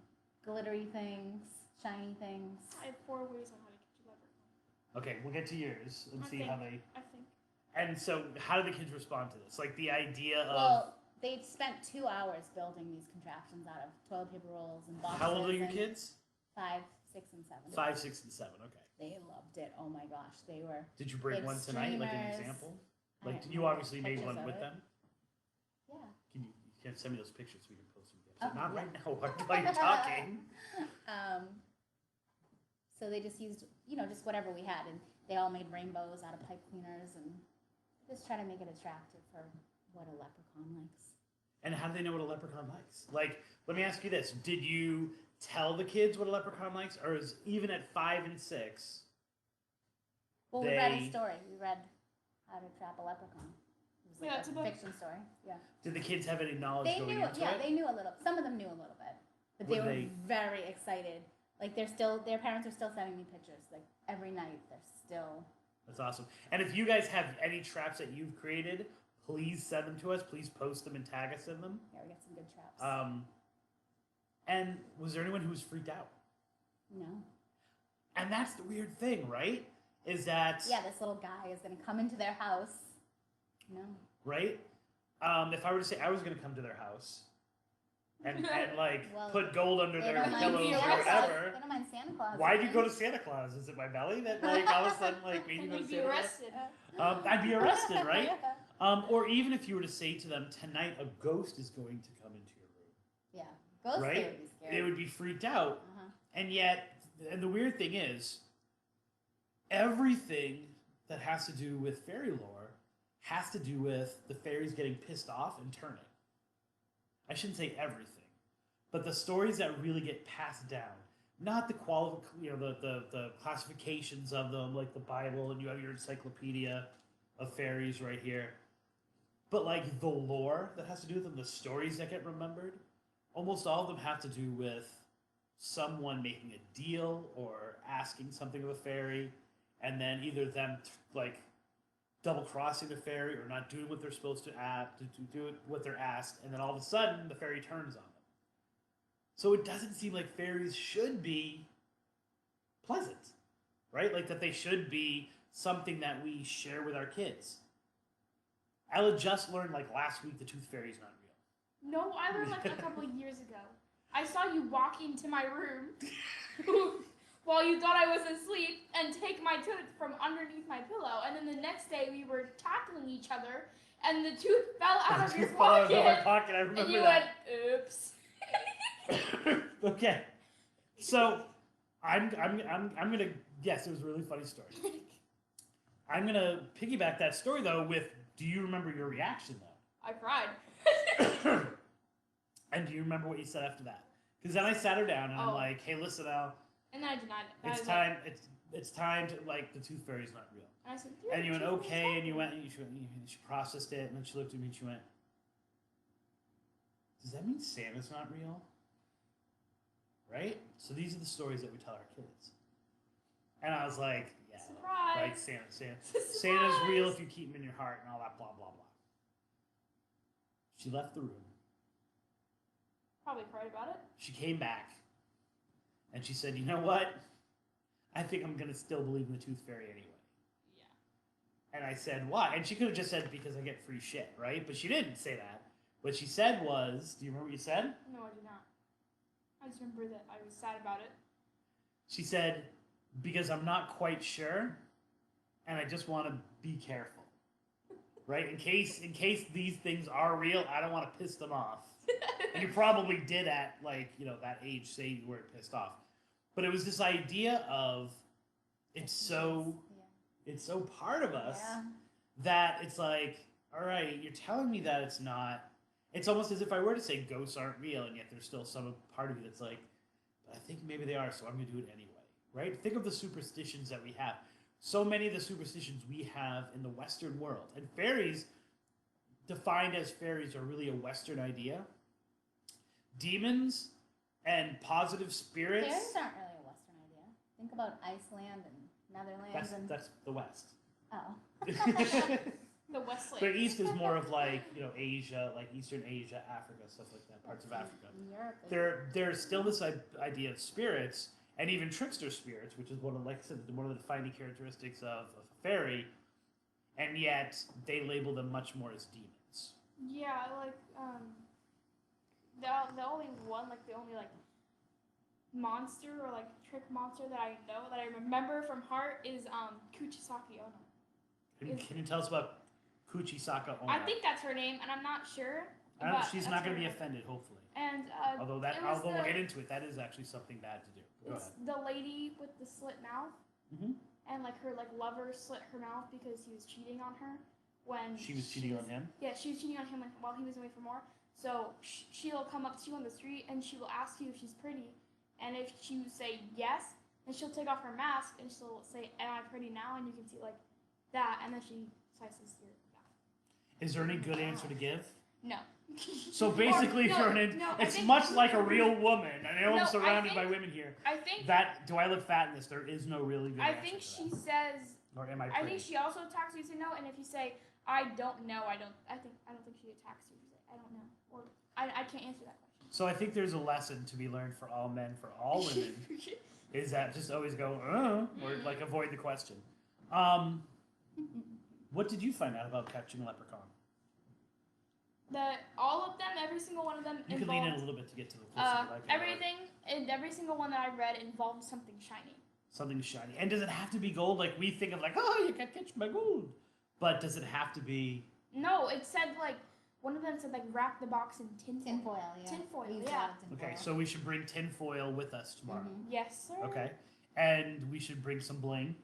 [SPEAKER 3] glittery things, shiny things.
[SPEAKER 2] I have 4 ways on how to catch a leprechaun.
[SPEAKER 1] Okay, we'll get to yours and see how they.
[SPEAKER 2] I think.
[SPEAKER 1] And so, how do the kids respond to this? Like the idea of.
[SPEAKER 3] Well, they spent 2 hours building these contraptions out of toilet paper rolls and boxes.
[SPEAKER 1] How old are your
[SPEAKER 3] and
[SPEAKER 1] kids?
[SPEAKER 3] 5, 6, and 7.
[SPEAKER 1] 5, 6, and 7. Okay.
[SPEAKER 3] They loved it. Oh my gosh, they were.
[SPEAKER 1] Did you bring
[SPEAKER 3] They had
[SPEAKER 1] one tonight, like an
[SPEAKER 3] streamers.
[SPEAKER 1] example?
[SPEAKER 3] I
[SPEAKER 1] Like
[SPEAKER 3] have
[SPEAKER 1] you
[SPEAKER 3] no
[SPEAKER 1] obviously made
[SPEAKER 3] pictures
[SPEAKER 1] one
[SPEAKER 3] of
[SPEAKER 1] with
[SPEAKER 3] it.
[SPEAKER 1] them.
[SPEAKER 3] Yeah.
[SPEAKER 1] Can you send me those pictures so we can post them?
[SPEAKER 3] Oh,
[SPEAKER 1] Not
[SPEAKER 3] yeah.
[SPEAKER 1] right now while you're talking.
[SPEAKER 3] So they just used, just whatever we had, and they all made rainbows out of pipe cleaners and just try to make it attractive for what a leprechaun likes.
[SPEAKER 1] And how do they know what a leprechaun likes? Like, let me ask you this: did you tell the kids what a leprechaun likes, or is even at 5 and 6?
[SPEAKER 3] Well, we read a story. We read How to Trap a Leprechaun. It was like
[SPEAKER 2] it's
[SPEAKER 3] a
[SPEAKER 2] about-
[SPEAKER 3] fiction story. Yeah.
[SPEAKER 1] Did the kids have any knowledge
[SPEAKER 3] They
[SPEAKER 1] going
[SPEAKER 3] knew.
[SPEAKER 1] into
[SPEAKER 3] Yeah,
[SPEAKER 1] it?
[SPEAKER 3] they knew a little. Some of them knew a little bit, but
[SPEAKER 1] Were
[SPEAKER 3] they were
[SPEAKER 1] they-
[SPEAKER 3] very excited. Like their parents are still sending me pictures. Like every night, they're still.
[SPEAKER 1] That's awesome. And if you guys have any traps that you've created, please send them to us. Please post them and tag us in them.
[SPEAKER 3] Yeah, we got some good traps.
[SPEAKER 1] And was there anyone who was freaked out?
[SPEAKER 3] No.
[SPEAKER 1] And that's the weird thing, right? Is that
[SPEAKER 3] Yeah, this little guy is gonna come into their house. No.
[SPEAKER 1] right? If I were to say I was going to come to their house and like
[SPEAKER 3] Well,
[SPEAKER 1] put gold under
[SPEAKER 3] They
[SPEAKER 1] their
[SPEAKER 3] don't mind
[SPEAKER 1] pillows or
[SPEAKER 3] Santa Claus.
[SPEAKER 1] whatever,
[SPEAKER 3] They don't mind Santa Claus.
[SPEAKER 1] why'd you go to Santa Claus? Is it my belly that like all of a sudden like made you
[SPEAKER 2] And
[SPEAKER 1] go to
[SPEAKER 2] you'd be
[SPEAKER 1] Santa Claus?
[SPEAKER 2] arrested.
[SPEAKER 1] I'd be arrested, right? Or even if you were to say to them, tonight a ghost is going to come into your room,
[SPEAKER 3] Yeah. Ghosts
[SPEAKER 1] right?
[SPEAKER 3] they would be scared.
[SPEAKER 1] They would be freaked out.
[SPEAKER 3] Uh-huh.
[SPEAKER 1] And yet, and the weird thing is, everything that has to do with fairy lore has to do with the fairies getting pissed off and turning. I shouldn't say everything, but the stories that really get passed down, not the the classifications of them, like the Bible, and you have your encyclopedia of fairies right here, but like the lore that has to do with them, the stories that get remembered, almost all of them have to do with someone making a deal or asking something of a fairy, and then either them double crossing the fairy or not doing what they're supposed to do it what they're asked, and then all of a sudden the fairy turns on them. So it doesn't seem like fairies should be pleasant, right? Like that they should be something that we share with our kids. Ella just learned like last week the tooth fairy is not real.
[SPEAKER 2] No, I learned like a couple of years ago. I saw you walk into my room while you thought I was asleep and take my tooth from underneath my pillow. And then the next day we were tackling each other and the tooth fell out of your
[SPEAKER 1] Tooth fell out of my
[SPEAKER 2] pocket.
[SPEAKER 1] pocket. I remember
[SPEAKER 2] And you
[SPEAKER 1] that.
[SPEAKER 2] went, oops.
[SPEAKER 1] Okay, so I'm gonna guess it was a really funny story. I'm gonna piggyback that story though with, do you remember your reaction though?
[SPEAKER 2] I cried.
[SPEAKER 1] And do you remember what you said after that? Because then I sat her down and I'm
[SPEAKER 2] Oh.
[SPEAKER 1] like, hey, listen now,
[SPEAKER 2] And then I denied it. I
[SPEAKER 1] it's
[SPEAKER 2] was like-
[SPEAKER 1] time. It's time to like the tooth fairy's not real.
[SPEAKER 2] And I said,
[SPEAKER 1] And you went
[SPEAKER 2] "Tooth
[SPEAKER 1] okay,
[SPEAKER 2] fairy's
[SPEAKER 1] and you
[SPEAKER 2] not
[SPEAKER 1] went and she processed it, and then she looked at me and she went, does that mean Santa's not real? Right? So these are the stories that we tell our kids. And I was like, yeah,
[SPEAKER 2] Surprise.
[SPEAKER 1] right, Santa's
[SPEAKER 2] Surprise.
[SPEAKER 1] real if you keep him in your heart and all that blah blah blah. She left the room.
[SPEAKER 2] Probably cried about it.
[SPEAKER 1] She came back, And she said, you know what? I think I'm going to still believe in the Tooth Fairy anyway.
[SPEAKER 2] Yeah.
[SPEAKER 1] And I said, why? And she could have just said, because I get free shit, right? But she didn't say that. What she said was, do you remember what you said?
[SPEAKER 2] No, I do not. I just remember that I was sad about it.
[SPEAKER 1] She said, because I'm not quite sure, and I just want to be careful. Right? In case these things are real, I don't want to piss them off. And you probably did at, like, you know, that age say you weren't pissed off. But it was this idea of it's so part of us that it's like, all right, you're telling me that it's not. It's almost as if I were to say ghosts aren't real, and yet there's still some part of you that's like, but I think maybe they are, so I'm going to do it anyway. Right? Think of the superstitions that we have. So many of the superstitions we have in the Western world. And fairies, defined as fairies, are really a Western idea. Demons and positive spirits.
[SPEAKER 3] Fairies aren't really a Western idea. Think about Iceland and Netherlands.
[SPEAKER 1] That's the West.
[SPEAKER 3] Oh.
[SPEAKER 2] The Westland.
[SPEAKER 1] But East is more of like, you know, Asia, like Eastern Asia, Africa, stuff like that, parts of Africa.
[SPEAKER 3] Europe.
[SPEAKER 1] There's still this idea of spirits, and even trickster spirits, which is one of, like I said, one of the defining characteristics of a fairy, and yet they label them much more as demons.
[SPEAKER 2] Yeah, like the only one, like the only like monster or like trick monster that I know that I remember from heart is Kuchisaki Ono.
[SPEAKER 1] Can you tell us about Kuchisaka Onna?
[SPEAKER 2] I think that's her name, and I'm not sure.
[SPEAKER 1] She's not going to be offended, hopefully.
[SPEAKER 2] And
[SPEAKER 1] Although we'll get into it, that is actually something bad to do. Go
[SPEAKER 2] it's
[SPEAKER 1] ahead.
[SPEAKER 2] the lady with the slit mouth,
[SPEAKER 1] Mhm.
[SPEAKER 2] and like her like lover slit her mouth because he was cheating on her when
[SPEAKER 1] She was cheating on him?
[SPEAKER 2] Yeah, she was cheating on him while he was away for more. So she'll come up to you on the street and she will ask you if she's pretty, and if you say yes, then she'll take off her mask and she'll say, "Am I pretty now?" And you can see like that, and then she slices your mouth.
[SPEAKER 1] Is there any good answer to give?
[SPEAKER 2] No.
[SPEAKER 1] So basically, it's much like a real woman. And I know I'm surrounded by women here.
[SPEAKER 2] I think
[SPEAKER 1] Do I look fat in this? There is no really good answer.
[SPEAKER 2] I think
[SPEAKER 1] to
[SPEAKER 2] she
[SPEAKER 1] that.
[SPEAKER 2] says.
[SPEAKER 1] Or am I
[SPEAKER 2] I
[SPEAKER 1] pretty?
[SPEAKER 2] think she also attacks you to no, and if you say I don't know, I don't think she attacks you. If you say I don't know, or I can't answer that question.
[SPEAKER 1] So I think there's a lesson to be learned for all men, for all women, is that just always go, or like avoid the question. What did you find out about catching a leprechaun?
[SPEAKER 2] That all of them, every single one of them
[SPEAKER 1] You can lean in a little bit to get to the
[SPEAKER 2] everything and every single one that I read involved something shiny.
[SPEAKER 1] Something shiny. And does it have to be gold? Like we think of like, oh, you can catch my gold. But does it have to be?
[SPEAKER 2] No, it said like one of them said like wrap the box in tinfoil.
[SPEAKER 3] Tinfoil, yeah.
[SPEAKER 2] Tinfoil,
[SPEAKER 3] We use
[SPEAKER 2] yeah.
[SPEAKER 3] a lot of tinfoil.
[SPEAKER 1] Okay, so we should bring tinfoil with us tomorrow.
[SPEAKER 3] Mhm.
[SPEAKER 2] Yes, sir.
[SPEAKER 1] Okay. And we should bring some bling.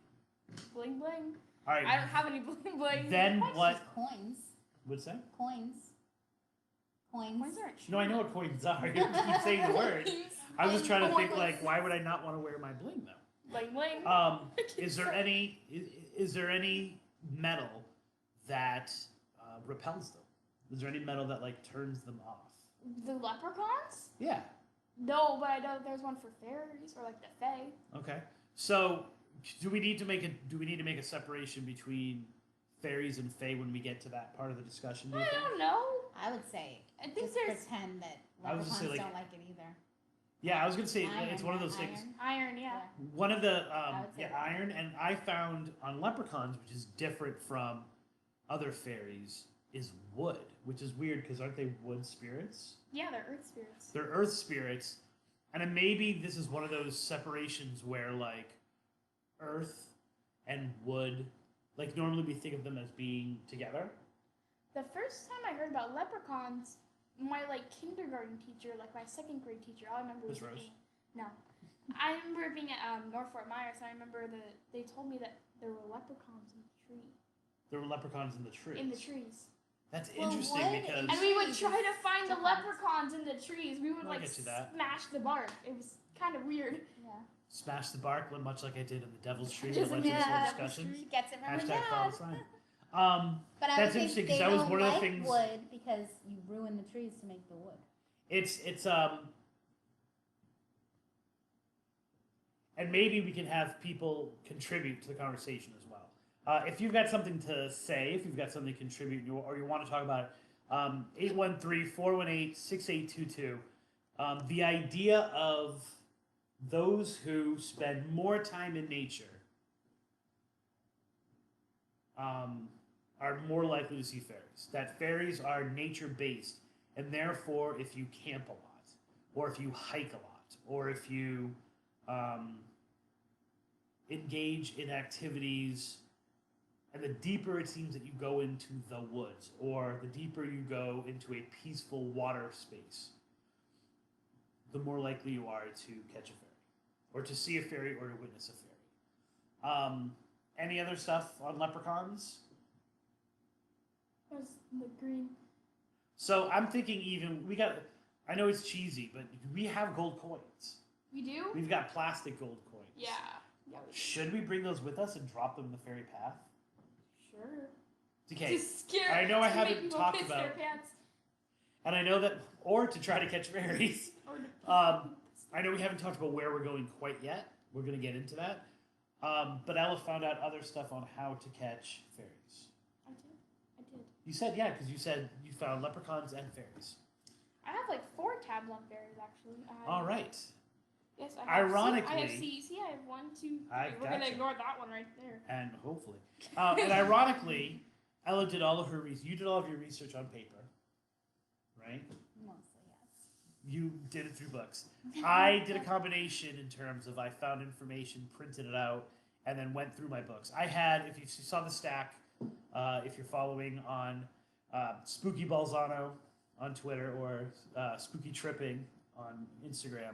[SPEAKER 2] Bling bling.
[SPEAKER 1] All right.
[SPEAKER 2] I don't have any bling bling.
[SPEAKER 1] Then
[SPEAKER 3] That's
[SPEAKER 1] what?
[SPEAKER 3] just coins.
[SPEAKER 1] What's that?
[SPEAKER 3] Coins.
[SPEAKER 2] Coins aren't
[SPEAKER 1] No, I know what coins are. You keep saying the word. I was just trying to think like, why would I not want to wear my bling though?
[SPEAKER 2] Bling bling.
[SPEAKER 1] Is there any metal that repels them? Is there any metal that like turns them off?
[SPEAKER 2] The leprechauns?
[SPEAKER 1] Yeah.
[SPEAKER 2] No, but I know there's one for fairies or like the fae.
[SPEAKER 1] Okay. So do we need to make a separation between fairies and fae when we get to that part of the discussion? Do you
[SPEAKER 2] I
[SPEAKER 1] think?
[SPEAKER 2] don't know.
[SPEAKER 3] I would say
[SPEAKER 2] I think
[SPEAKER 3] just
[SPEAKER 2] there's
[SPEAKER 3] pretend that
[SPEAKER 1] I was
[SPEAKER 3] leprechauns
[SPEAKER 1] just say, like-
[SPEAKER 3] don't like it either.
[SPEAKER 1] Yeah, I was gonna say
[SPEAKER 3] Iron,
[SPEAKER 1] it's one of those
[SPEAKER 3] iron.
[SPEAKER 1] things.
[SPEAKER 2] iron, yeah.
[SPEAKER 1] One of the
[SPEAKER 3] I would say that.
[SPEAKER 1] iron, and I found on leprechauns, which is different from other fairies, is wood, which is weird because aren't they wood spirits?
[SPEAKER 2] Yeah, they're earth spirits.
[SPEAKER 1] They're earth spirits, and then maybe this is one of those separations where like earth and wood, like normally we think of them as being together.
[SPEAKER 2] The first time I heard about leprechauns, my like kindergarten teacher, like my second grade teacher, all I remember was
[SPEAKER 1] Miss Rose?
[SPEAKER 2] being no. I remember being at North Fort Myers, and I remember that they told me that there were leprechauns in the tree.
[SPEAKER 1] There were leprechauns in the trees.
[SPEAKER 2] In the trees.
[SPEAKER 1] That's
[SPEAKER 3] Well,
[SPEAKER 1] interesting
[SPEAKER 3] what
[SPEAKER 1] because
[SPEAKER 2] And we would try to find the
[SPEAKER 3] Different.
[SPEAKER 2] leprechauns in the trees. We would
[SPEAKER 1] I'll
[SPEAKER 2] like
[SPEAKER 1] get you that.
[SPEAKER 2] smash the bark. It was kind of weird.
[SPEAKER 3] Yeah.
[SPEAKER 1] smash the bark, much like I did in the Devil's Tree.
[SPEAKER 3] Just
[SPEAKER 1] That led to this whole
[SPEAKER 3] yeah,
[SPEAKER 1] discussion.
[SPEAKER 3] She gets it from her
[SPEAKER 1] Hashtag follow
[SPEAKER 3] dad.
[SPEAKER 1] sign.
[SPEAKER 3] But I
[SPEAKER 1] That's
[SPEAKER 3] would
[SPEAKER 1] interesting,
[SPEAKER 3] think
[SPEAKER 1] 'cause
[SPEAKER 3] they
[SPEAKER 1] that was
[SPEAKER 3] don't
[SPEAKER 1] one of the
[SPEAKER 3] like
[SPEAKER 1] things-
[SPEAKER 3] wood because you ruin the trees to make the wood.
[SPEAKER 1] It's and maybe we can have people contribute to the conversation as well. If you've got something to say, if you've got something to contribute, or you want to talk about it, 813-418-6822. The idea of those who spend more time in nature are more likely to see fairies. That fairies are nature-based, and therefore, if you camp a lot, or if you hike a lot, or if you engage in activities, and the deeper it seems that you go into the woods, or the deeper you go into a peaceful water space, the more likely you are to catch a fairy, or to see a fairy, or to witness a fairy. Any other stuff on leprechauns?
[SPEAKER 2] There's the green.
[SPEAKER 1] So I'm thinking I know it's cheesy, but we have gold coins.
[SPEAKER 2] We do?
[SPEAKER 1] We've got plastic gold coins.
[SPEAKER 2] Yeah. Yeah, we do.
[SPEAKER 1] Should we bring those with us and drop them in the fairy path?
[SPEAKER 2] Sure.
[SPEAKER 1] Okay.
[SPEAKER 2] To scare.
[SPEAKER 1] I know I
[SPEAKER 2] to
[SPEAKER 1] haven't
[SPEAKER 2] make people
[SPEAKER 1] talked
[SPEAKER 2] piss
[SPEAKER 1] about-
[SPEAKER 2] their pants.
[SPEAKER 1] And I know that, or to try to catch fairies.
[SPEAKER 2] Or to
[SPEAKER 1] I know we haven't talked about where we're going quite yet. We're going to get into that. But Ella found out other stuff on how to catch fairies.
[SPEAKER 2] I did.
[SPEAKER 1] You said, yeah, because you said you found leprechauns and fairies.
[SPEAKER 2] I have like 4 tabs on fairies actually.
[SPEAKER 1] All right.
[SPEAKER 2] Yes, I have.
[SPEAKER 1] Ironically,
[SPEAKER 2] I have C. See, I have 1, 2, 3. We're
[SPEAKER 1] gotcha.
[SPEAKER 2] gonna ignore that one right there.
[SPEAKER 1] And hopefully. And ironically, Ella did all of her research. You did all of your research on paper, right?
[SPEAKER 3] Mostly, yes.
[SPEAKER 1] You did it through books. I did a combination in terms of I found information, printed it out, and then went through my books. I had, if you saw the stack, if you're following on Spooky Balzano on Twitter or Spooky Tripping on Instagram,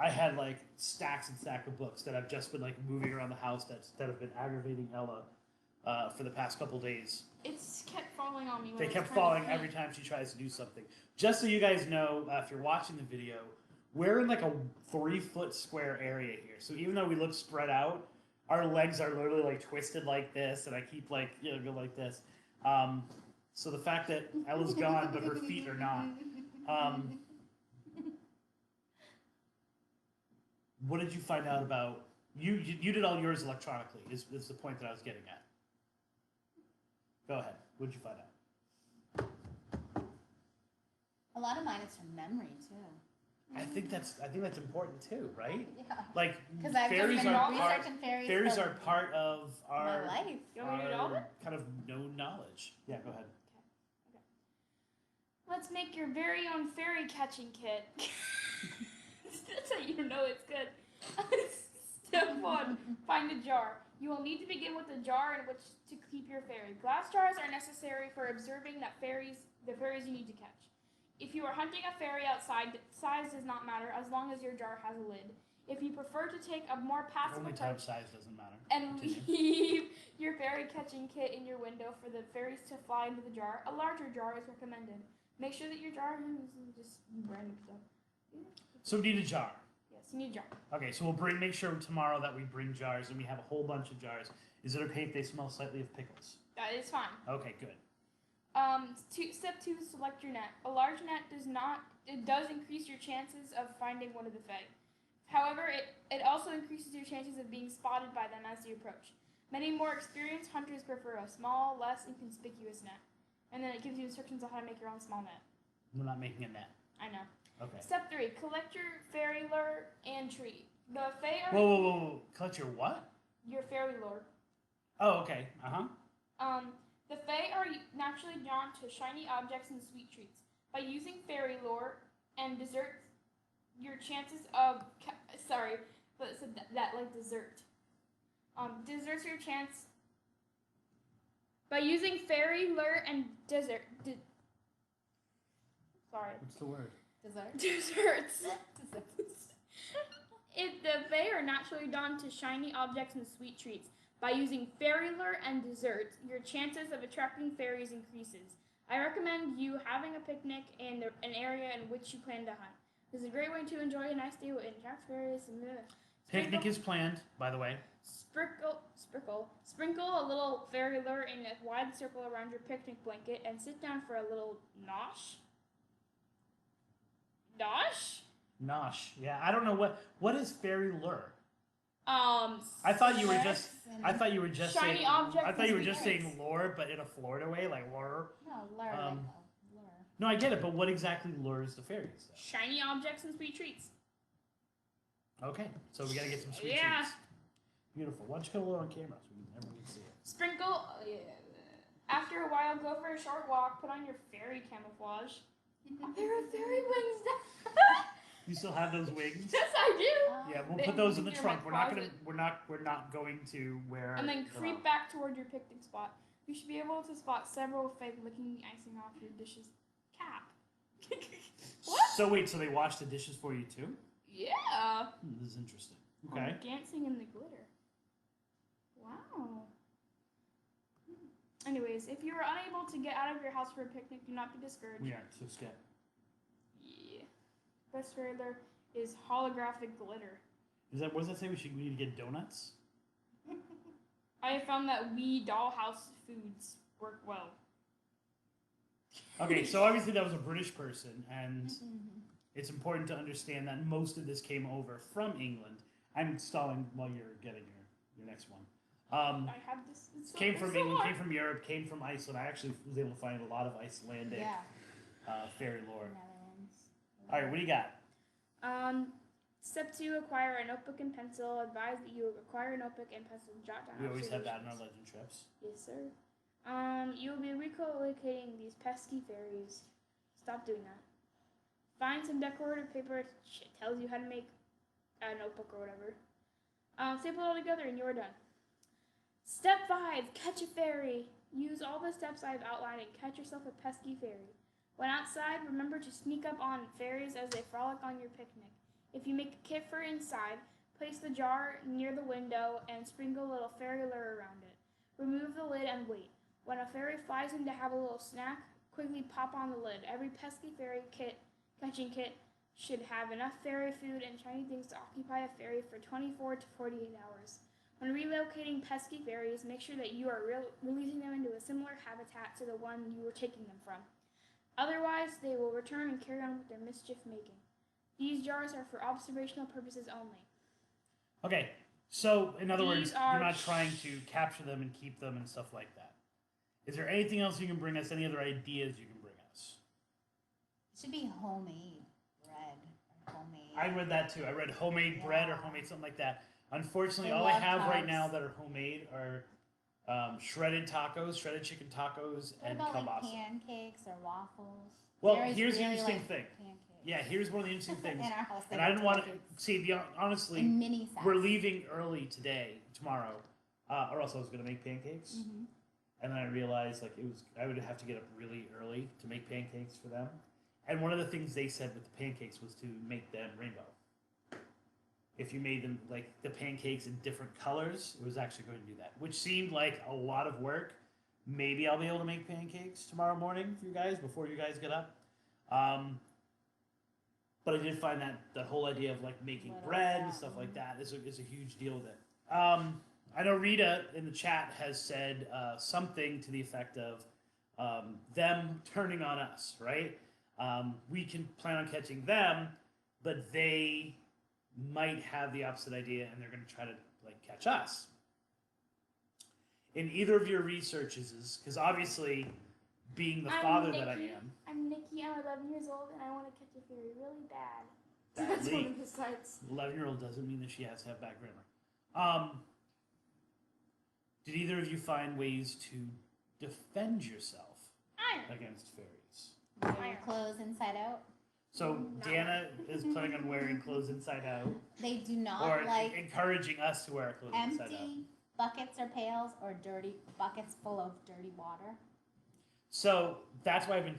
[SPEAKER 1] I had like stacks and stacks of books that I've just been like moving around the house that have been aggravating Ella for the past couple days.
[SPEAKER 2] It's kept falling on me. When
[SPEAKER 1] They
[SPEAKER 2] I was
[SPEAKER 1] kept
[SPEAKER 2] trying to
[SPEAKER 1] falling
[SPEAKER 2] paint.
[SPEAKER 1] every time she tries to do something. Just so you guys know, if you're watching the video, we're in like a 3-foot square area here. So even though we look spread out, our legs are literally like twisted like this, and I keep like go like this. So the fact that Ella's gone, but her feet are not. What did you find out about? You did all yours electronically. Is the point that I was getting at? Go ahead. What did you find out?
[SPEAKER 3] A lot of mine is from memory too.
[SPEAKER 1] I think that's important too, right?
[SPEAKER 3] Yeah.
[SPEAKER 1] Like
[SPEAKER 3] Because I've just
[SPEAKER 1] fairies
[SPEAKER 3] been
[SPEAKER 1] are part.
[SPEAKER 3] researching fairies.
[SPEAKER 1] Fairies
[SPEAKER 3] for
[SPEAKER 1] are part of
[SPEAKER 3] my
[SPEAKER 1] our
[SPEAKER 3] life.
[SPEAKER 2] You want me to do all of it?
[SPEAKER 1] kind of known knowledge. Yeah, go ahead.
[SPEAKER 2] Let's make your very own fairy catching kit. That's how you know it's good. Step 1, find a jar. You will need to begin with a jar in which to keep your fairy. Glass jars are necessary for observing the fairies you need to catch. If you are hunting a fairy outside, size does not matter as long as your jar has a lid. If you prefer to take a more passive
[SPEAKER 1] Only time
[SPEAKER 2] approach
[SPEAKER 1] size doesn't matter.
[SPEAKER 2] and
[SPEAKER 1] Continue.
[SPEAKER 2] leave your fairy catching kit in your window for the fairies to fly into the jar, a larger jar is recommended. Make sure that your jar isn't just random stuff.
[SPEAKER 1] So we need a jar.
[SPEAKER 2] Yes, you need a jar.
[SPEAKER 1] Okay, so we'll make sure tomorrow that we bring jars, and we have a whole bunch of jars. Is it okay if they smell slightly of pickles?
[SPEAKER 2] That is fine.
[SPEAKER 1] Okay, good.
[SPEAKER 2] Step 2, select your net. A large net does increase your chances of finding one of the fae. However, it also increases your chances of being spotted by them as you approach. Many more experienced hunters prefer a small, less inconspicuous net. And then it gives you instructions on how to make your own small net.
[SPEAKER 1] We're not making a net.
[SPEAKER 2] I know.
[SPEAKER 1] Okay.
[SPEAKER 2] Step 3, collect your fairy lure and tree. The fae are
[SPEAKER 1] Whoa. Collect your what?
[SPEAKER 2] your fairy lure.
[SPEAKER 1] Oh, okay.
[SPEAKER 2] The fae are naturally drawn to shiny objects and sweet treats. By using fairy lore and desserts, your chances of desserts your chance. By using fairy lure and desserts.
[SPEAKER 1] What's the word?
[SPEAKER 3] Dessert.
[SPEAKER 2] Desserts. If the fae are naturally drawn to shiny objects and sweet treats. By using fairy lure and desserts, your chances of attracting fairies increases. I recommend you having a picnic in an area in which you plan to hunt. This is a great way to enjoy a nice day with attract fairies.
[SPEAKER 1] Picnic is planned, by the way.
[SPEAKER 2] Sprinkle a little fairy lure in a wide circle around your picnic blanket and sit down for a little nosh.
[SPEAKER 1] Nosh. Yeah, I don't know what is fairy lure.
[SPEAKER 2] I
[SPEAKER 1] thought you were just
[SPEAKER 2] shiny
[SPEAKER 1] saying.
[SPEAKER 2] objects
[SPEAKER 1] I thought you were
[SPEAKER 2] and
[SPEAKER 1] just
[SPEAKER 2] sweet
[SPEAKER 1] saying lure, but in a Florida way, like lure.
[SPEAKER 3] No, lure. Like lure.
[SPEAKER 1] No, I get it, but what exactly lures the fairies? Though?
[SPEAKER 2] Shiny objects and sweet treats.
[SPEAKER 1] Okay, so we gotta get some sweet
[SPEAKER 2] Yeah.
[SPEAKER 1] treats. Beautiful. Why don't you come a little on camera so everyone can see it?
[SPEAKER 2] Sprinkle. After a while, go for a short walk. Put on your fairy camouflage. There are fairy wings.
[SPEAKER 1] You still have those wings?
[SPEAKER 2] Yes, I do.
[SPEAKER 1] Yeah, we'll
[SPEAKER 2] They-
[SPEAKER 1] put those in the
[SPEAKER 2] they're in
[SPEAKER 1] trunk.
[SPEAKER 2] my
[SPEAKER 1] We're not gonna.
[SPEAKER 2] closet.
[SPEAKER 1] We're not going to wear.
[SPEAKER 2] And then
[SPEAKER 1] them
[SPEAKER 2] creep
[SPEAKER 1] out.
[SPEAKER 2] back toward your picnic spot. You should be able to spot several fake licking the icing off your dish's cap. What?
[SPEAKER 1] So wait, so they wash the dishes for you too?
[SPEAKER 2] Yeah.
[SPEAKER 1] This is interesting. Okay.
[SPEAKER 2] Dancing in the glitter. Wow. Anyways, if you are unable to get out of your house for a picnic, do not be discouraged.
[SPEAKER 1] We aren't so scared.
[SPEAKER 2] Yeah. Best trailer is holographic glitter.
[SPEAKER 1] Is that what does that say? We need to get donuts.
[SPEAKER 2] I have found that Wii dollhouse foods work well.
[SPEAKER 1] Okay, so obviously that was a British person, and it's important to understand that most of this came over from England. I'm stalling while you're getting your next one.
[SPEAKER 2] I have this. It's so,
[SPEAKER 1] Came
[SPEAKER 2] it's
[SPEAKER 1] from
[SPEAKER 2] so
[SPEAKER 1] England,
[SPEAKER 2] hard.
[SPEAKER 1] came from Europe, came from Iceland. I actually was able to find a lot of Icelandic fairy lore.
[SPEAKER 3] Netherlands.
[SPEAKER 1] All right, what do you got?
[SPEAKER 2] Step 2, acquire a notebook and pencil. Advise that you acquire a notebook and pencil to jot down
[SPEAKER 1] We always have that in our
[SPEAKER 2] observations.
[SPEAKER 1] legend trips.
[SPEAKER 2] Yes, sir. You will be recollocating these pesky fairies. Stop doing that. Find some decorative paper. Shit tells you how to make a notebook or whatever. Staple it all together and you're done. Step 5, catch a fairy. Use all the steps I've outlined and catch yourself a pesky fairy. When outside, remember to sneak up on fairies as they frolic on your picnic. If you make a kit for inside, place the jar near the window and sprinkle a little fairy lure around it. Remove the lid and wait. When a fairy flies in to have a little snack, quickly pop on the lid. Every pesky fairy catching kit should have enough fairy food and shiny things to occupy a fairy for 24 to 48 hours. When relocating pesky fairies, make sure that you are releasing them into a similar habitat to the one you were taking them from. Otherwise, they will return and carry on with their mischief making. These jars are for observational purposes only.
[SPEAKER 1] Okay, so in other words,
[SPEAKER 2] These are-
[SPEAKER 1] you're not trying to capture them and keep them and stuff like that. Is there anything else you can bring us? Any other ideas you can bring us?
[SPEAKER 3] It should be homemade bread or homemade.
[SPEAKER 1] I read that too. I read homemade bread or
[SPEAKER 3] Yeah.
[SPEAKER 1] homemade something like that. Unfortunately,
[SPEAKER 3] They
[SPEAKER 1] all I
[SPEAKER 3] love
[SPEAKER 1] have right
[SPEAKER 3] carbs.
[SPEAKER 1] now that are homemade are shredded tacos, shredded chicken tacos,
[SPEAKER 3] What
[SPEAKER 1] and
[SPEAKER 3] about like
[SPEAKER 1] kielbasa.
[SPEAKER 3] pancakes or waffles?
[SPEAKER 1] Well,
[SPEAKER 3] There is
[SPEAKER 1] here's the
[SPEAKER 3] really
[SPEAKER 1] interesting
[SPEAKER 3] like
[SPEAKER 1] thing.
[SPEAKER 3] Pancakes.
[SPEAKER 1] Yeah, here's one of the interesting things.
[SPEAKER 3] In our house, they
[SPEAKER 1] And I
[SPEAKER 3] make
[SPEAKER 1] didn't want to
[SPEAKER 3] pancakes
[SPEAKER 1] see. Honestly,
[SPEAKER 3] in mini size.
[SPEAKER 1] we're leaving early today, tomorrow, or else I was going to make pancakes.
[SPEAKER 3] Mm-hmm.
[SPEAKER 1] And then I realized I would have to get up really early to make pancakes for them. And one of the things they said with the pancakes was to make them rainbow. If you made them like the pancakes in different colors, it was actually going to do that, which seemed like a lot of work. Maybe I'll be able to make pancakes tomorrow morning for you guys before you guys get up. But I did find that whole idea of like making
[SPEAKER 3] Little,
[SPEAKER 1] bread
[SPEAKER 3] yeah.
[SPEAKER 1] and stuff like that is a huge deal with it. I know Rita in the chat has said something to the effect of them turning on us, right? We can plan on catching them, but they might have the opposite idea and they're going to try to like catch us. In either of your researches, because obviously being the
[SPEAKER 2] I'm
[SPEAKER 1] father that I
[SPEAKER 2] Nikki.
[SPEAKER 1] am,
[SPEAKER 2] I'm Nikki, I'm 11 years old, and I want to catch a fairy really bad.
[SPEAKER 1] Badly.
[SPEAKER 2] That's one of the sites.
[SPEAKER 1] 11-year-old doesn't mean that she has to have bad grammar. Did either of you find ways to defend yourself
[SPEAKER 2] Iron.
[SPEAKER 1] against fairies?
[SPEAKER 3] Wear your clothes inside out.
[SPEAKER 1] So
[SPEAKER 2] No.
[SPEAKER 1] Dana is planning on wearing clothes inside out,
[SPEAKER 3] They do not
[SPEAKER 1] or
[SPEAKER 3] like
[SPEAKER 1] encouraging us to wear our clothes inside out.
[SPEAKER 3] empty buckets or pails or dirty buckets full of dirty water.
[SPEAKER 1] So that's why I've been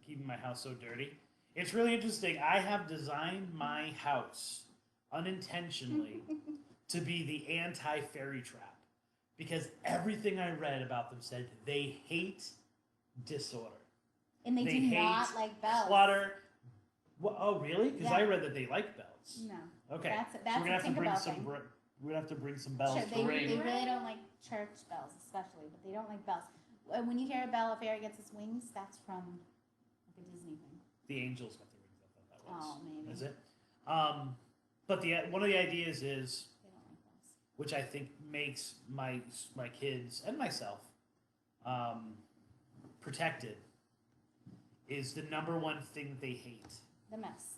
[SPEAKER 1] keeping my house so dirty. It's really interesting. I have designed my house unintentionally to be the anti-fairy trap because everything I read about them said they hate disorder.
[SPEAKER 3] And they do
[SPEAKER 1] hate
[SPEAKER 3] not like bells.
[SPEAKER 1] clutter. Well, oh, really? Because I
[SPEAKER 3] Yeah.
[SPEAKER 1] read that they like bells.
[SPEAKER 3] No.
[SPEAKER 1] Okay.
[SPEAKER 3] That's
[SPEAKER 1] So
[SPEAKER 3] a
[SPEAKER 1] we're gonna have to bring
[SPEAKER 3] Tinkerbell
[SPEAKER 1] some.
[SPEAKER 3] thing.
[SPEAKER 1] We're gonna have to bring some bells
[SPEAKER 3] Sure,
[SPEAKER 1] to
[SPEAKER 3] they
[SPEAKER 1] ring.
[SPEAKER 3] really don't like church bells, especially, but they don't like bells. When you hear a bell, a fairy gets its wings, that's from like a Disney thing.
[SPEAKER 1] The angels got their wings up. I thought that was.
[SPEAKER 3] Oh, maybe.
[SPEAKER 1] Is it? But one of the ideas is,
[SPEAKER 3] They don't like bells.
[SPEAKER 1] which I think makes my kids and myself protected, is the number one thing they hate.
[SPEAKER 3] The mess.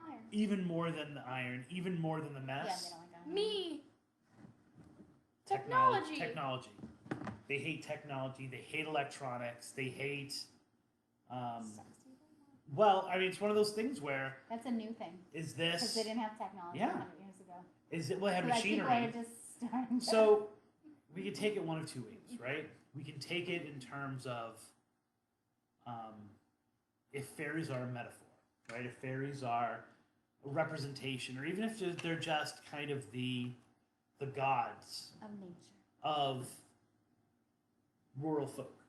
[SPEAKER 2] Iron.
[SPEAKER 1] Even more than the iron, even more than the
[SPEAKER 3] Yeah,
[SPEAKER 1] mess.
[SPEAKER 3] they don't like iron.
[SPEAKER 2] Me. Technology.
[SPEAKER 1] Technology. They hate technology. They hate electronics. They hate. Well, I mean, it's one of those things where
[SPEAKER 3] That's a new thing.
[SPEAKER 1] is
[SPEAKER 3] Because
[SPEAKER 1] this?
[SPEAKER 3] they didn't have technology
[SPEAKER 1] Yeah.
[SPEAKER 3] 100 years ago.
[SPEAKER 1] Is it? Well, they have
[SPEAKER 3] So like people
[SPEAKER 1] machinery.
[SPEAKER 3] are just starting to-
[SPEAKER 1] So we can take it one of two ways, right? We can take it in terms of if fairies are a metaphor, right? If fairies are a representation, or even if they're just kind of the gods
[SPEAKER 3] of nature.
[SPEAKER 1] of rural folk,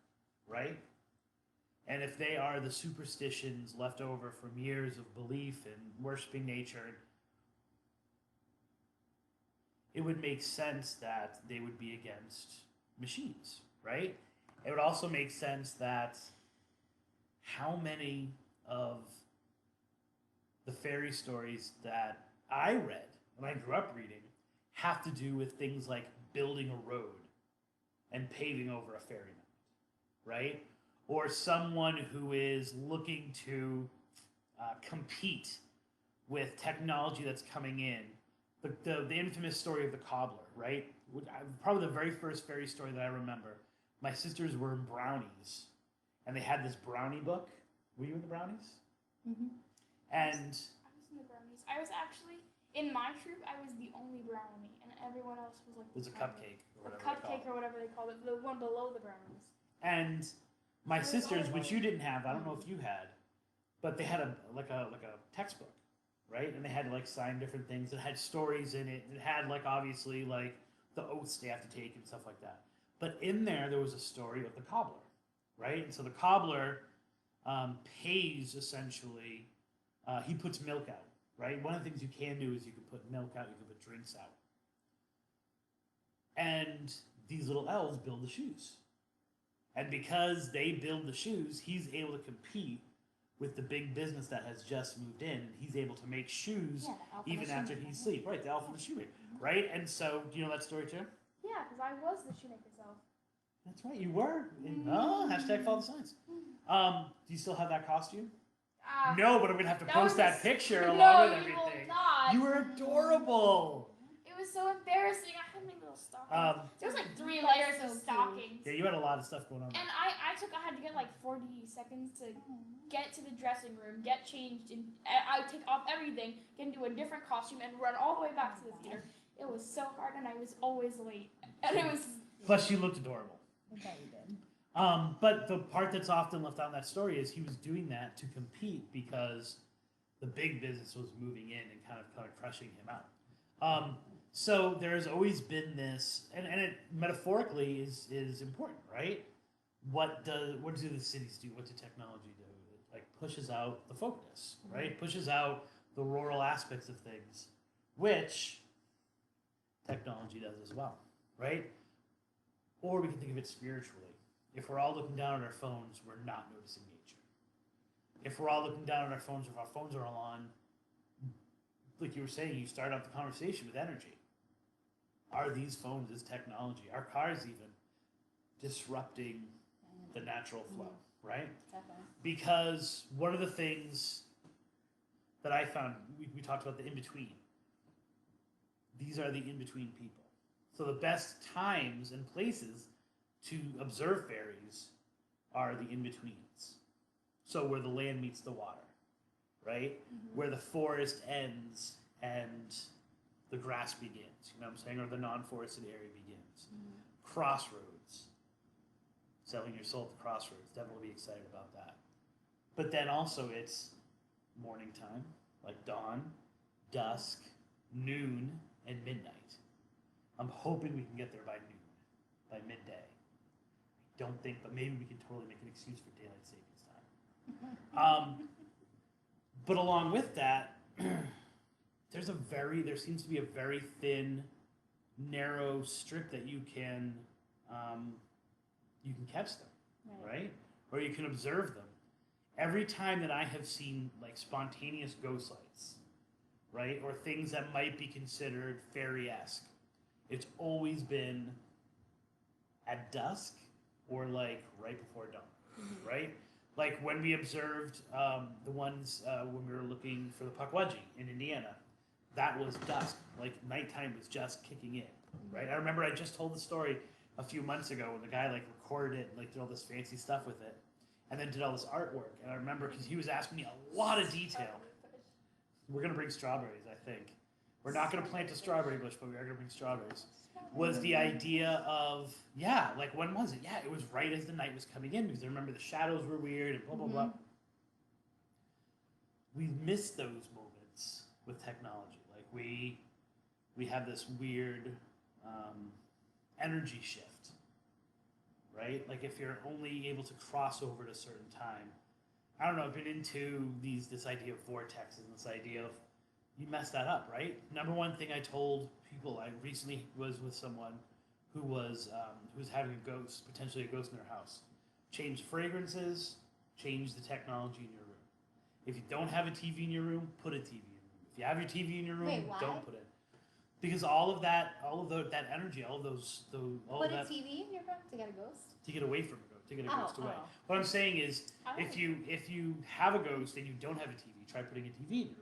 [SPEAKER 1] right? And if they are the superstitions left over from years of belief and worshiping nature, it would make sense that they would be against machines, right? It would also make sense that how many of the fairy stories that I read when I grew up reading have to do with things like building a road and paving over a fairy mound, right? Or someone who is looking to compete with technology that's coming in. The infamous story of the cobbler, right? Probably the very first fairy story that I remember. My sisters were in brownies, and they had this brownie book. Were you in the brownies?
[SPEAKER 3] Mm-hmm.
[SPEAKER 1] And
[SPEAKER 2] I was in the brownies. I was actually in my troop. I was the only brownie, and everyone else was like
[SPEAKER 1] it was a cupcake or
[SPEAKER 2] a
[SPEAKER 1] whatever.
[SPEAKER 2] cupcake or whatever they called it, the one below the brownies.
[SPEAKER 1] And my
[SPEAKER 2] It was
[SPEAKER 1] sisters,
[SPEAKER 2] all
[SPEAKER 1] which you didn't have, I don't know
[SPEAKER 3] Mhm.
[SPEAKER 1] if you had, but they had a textbook, right? And they had to like sign different things. It had stories in it. It had like obviously like the oaths they have to take and stuff like that. But in there was a story of the cobbler, right? And so the cobbler pays essentially. He puts milk out, right? One of the things you can do is you can put milk out. You can put drinks out. And these little elves build the shoes. And because they build the shoes, he's able to compete with the big business that has just moved in. And he's able to make shoes
[SPEAKER 3] Yeah, the elf and
[SPEAKER 1] even
[SPEAKER 3] the
[SPEAKER 1] after
[SPEAKER 3] shoemaker,
[SPEAKER 1] he's
[SPEAKER 3] yeah.
[SPEAKER 1] asleep. Right, the elf and the shoemaker. Right? And so, do you know that story too?
[SPEAKER 2] Yeah, because I was the shoemaker's elf.
[SPEAKER 1] That's right, you were. Oh, hashtag follow the signs. Do you still have that costume? No, but I'm going to have to
[SPEAKER 2] That
[SPEAKER 1] post
[SPEAKER 2] was
[SPEAKER 1] that
[SPEAKER 2] a-
[SPEAKER 1] picture
[SPEAKER 2] no,
[SPEAKER 1] along with
[SPEAKER 2] you will
[SPEAKER 1] everything.
[SPEAKER 2] not.
[SPEAKER 1] You were adorable.
[SPEAKER 2] It was so embarrassing. I had my little stockings. There was like 3
[SPEAKER 3] That's
[SPEAKER 2] layers
[SPEAKER 3] so
[SPEAKER 2] of
[SPEAKER 3] cute.
[SPEAKER 2] stockings.
[SPEAKER 1] Yeah, you had a lot of stuff going on.
[SPEAKER 2] And I had to get like 40 seconds to get to the dressing room, get changed, and I would take off everything, get into a different costume, and run all the way back to the theater. It was so hard, and I was always late. And it was.
[SPEAKER 1] Plus, you looked adorable.
[SPEAKER 3] I bet you did.
[SPEAKER 1] But the part that's often left out in that story is he was doing that to compete because the big business was moving in and kind of crushing him out. So there's always been this, and it metaphorically is important, right? What do the cities do? What do technology do? It like pushes out the folkness, right? It pushes out the rural aspects of things, which technology does as well, right? Or we can think of it spiritually. If we're all looking down at our phones, we're not noticing nature. If we're all looking down at our phones, if our phones are all on, like you were saying, you start out the conversation with energy. Are these phones, is technology, our cars even, disrupting the natural flow, right?
[SPEAKER 3] Definitely.
[SPEAKER 1] Because one of the things that I found, we talked about the in-between. These are the in-between people. So the best times and places to observe fairies are the in-betweens. So where the land meets the water, right?
[SPEAKER 2] Mm-hmm.
[SPEAKER 1] Where the forest ends and the grass begins, you know what I'm saying? Or the non-forested area begins.
[SPEAKER 3] Mm-hmm.
[SPEAKER 1] Crossroads. Selling your soul at the crossroads. Definitely be excited about that. But then also it's morning time, like dawn, dusk, noon, and midnight. I'm hoping we can get there by noon, by midday. I don't think, but maybe we can totally make an excuse for daylight savings time. But along with that, there seems to be a very thin, narrow strip that you can catch them, right? Or you can observe them. Every time that I have seen like spontaneous ghost lights, right, or things that might be considered fairy-esque, it's always been at dusk or like right before dawn, right? Like when we observed the ones when we were looking for the Pukwudgie in Indiana, that was dusk. Like nighttime was just kicking in, right? I remember I just told the story a few months ago when the guy like recorded it and like did all this fancy stuff with it, and then did all this artwork. And I remember because he was asking me a lot of detail. We're gonna bring strawberries, I think. We're not gonna plant a strawberry bush, but we are gonna bring strawberries. Was the idea of, yeah, like when was it? Yeah, it was right as the night was coming in because I remember the shadows were weird and blah, blah, blah. We miss those moments with technology. Like we have this weird energy shift, right? Like if you're only able to cross over at a certain time. I don't know, I've been into this idea of vortexes and this idea of you messed that up, right? Number one thing I told people, I recently was with someone who was having a ghost, potentially a ghost in their house. Change fragrances, change the technology in your room. If you don't have a TV in your room, put a TV in your room. If you have your TV in your room,
[SPEAKER 3] Wait, why?
[SPEAKER 1] don't put it. Because all of that energy, all
[SPEAKER 3] Put a TV in your room to get a ghost?
[SPEAKER 1] to get away from a ghost, to get a ghost away.
[SPEAKER 3] Oh.
[SPEAKER 1] What I'm saying is,
[SPEAKER 2] I
[SPEAKER 1] if you have a ghost and you don't have a TV, try putting a TV in your room.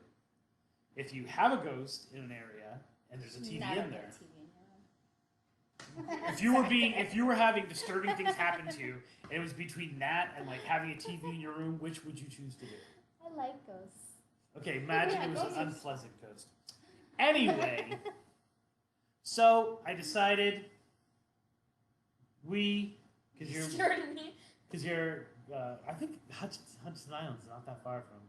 [SPEAKER 1] If you have a ghost in an area and there's a TV
[SPEAKER 3] Never
[SPEAKER 1] in
[SPEAKER 3] put
[SPEAKER 1] there,
[SPEAKER 3] a TV in your room.
[SPEAKER 1] if you were having disturbing things happen to you, and it was between that and like having a TV in your room, which would you choose to do?
[SPEAKER 3] I like ghosts.
[SPEAKER 1] Okay, imagine
[SPEAKER 2] Yeah,
[SPEAKER 1] it was
[SPEAKER 2] ghosts
[SPEAKER 1] an
[SPEAKER 2] are-
[SPEAKER 1] unpleasant ghost. Anyway, so I decided because you're I think Hudson Island is not that far from.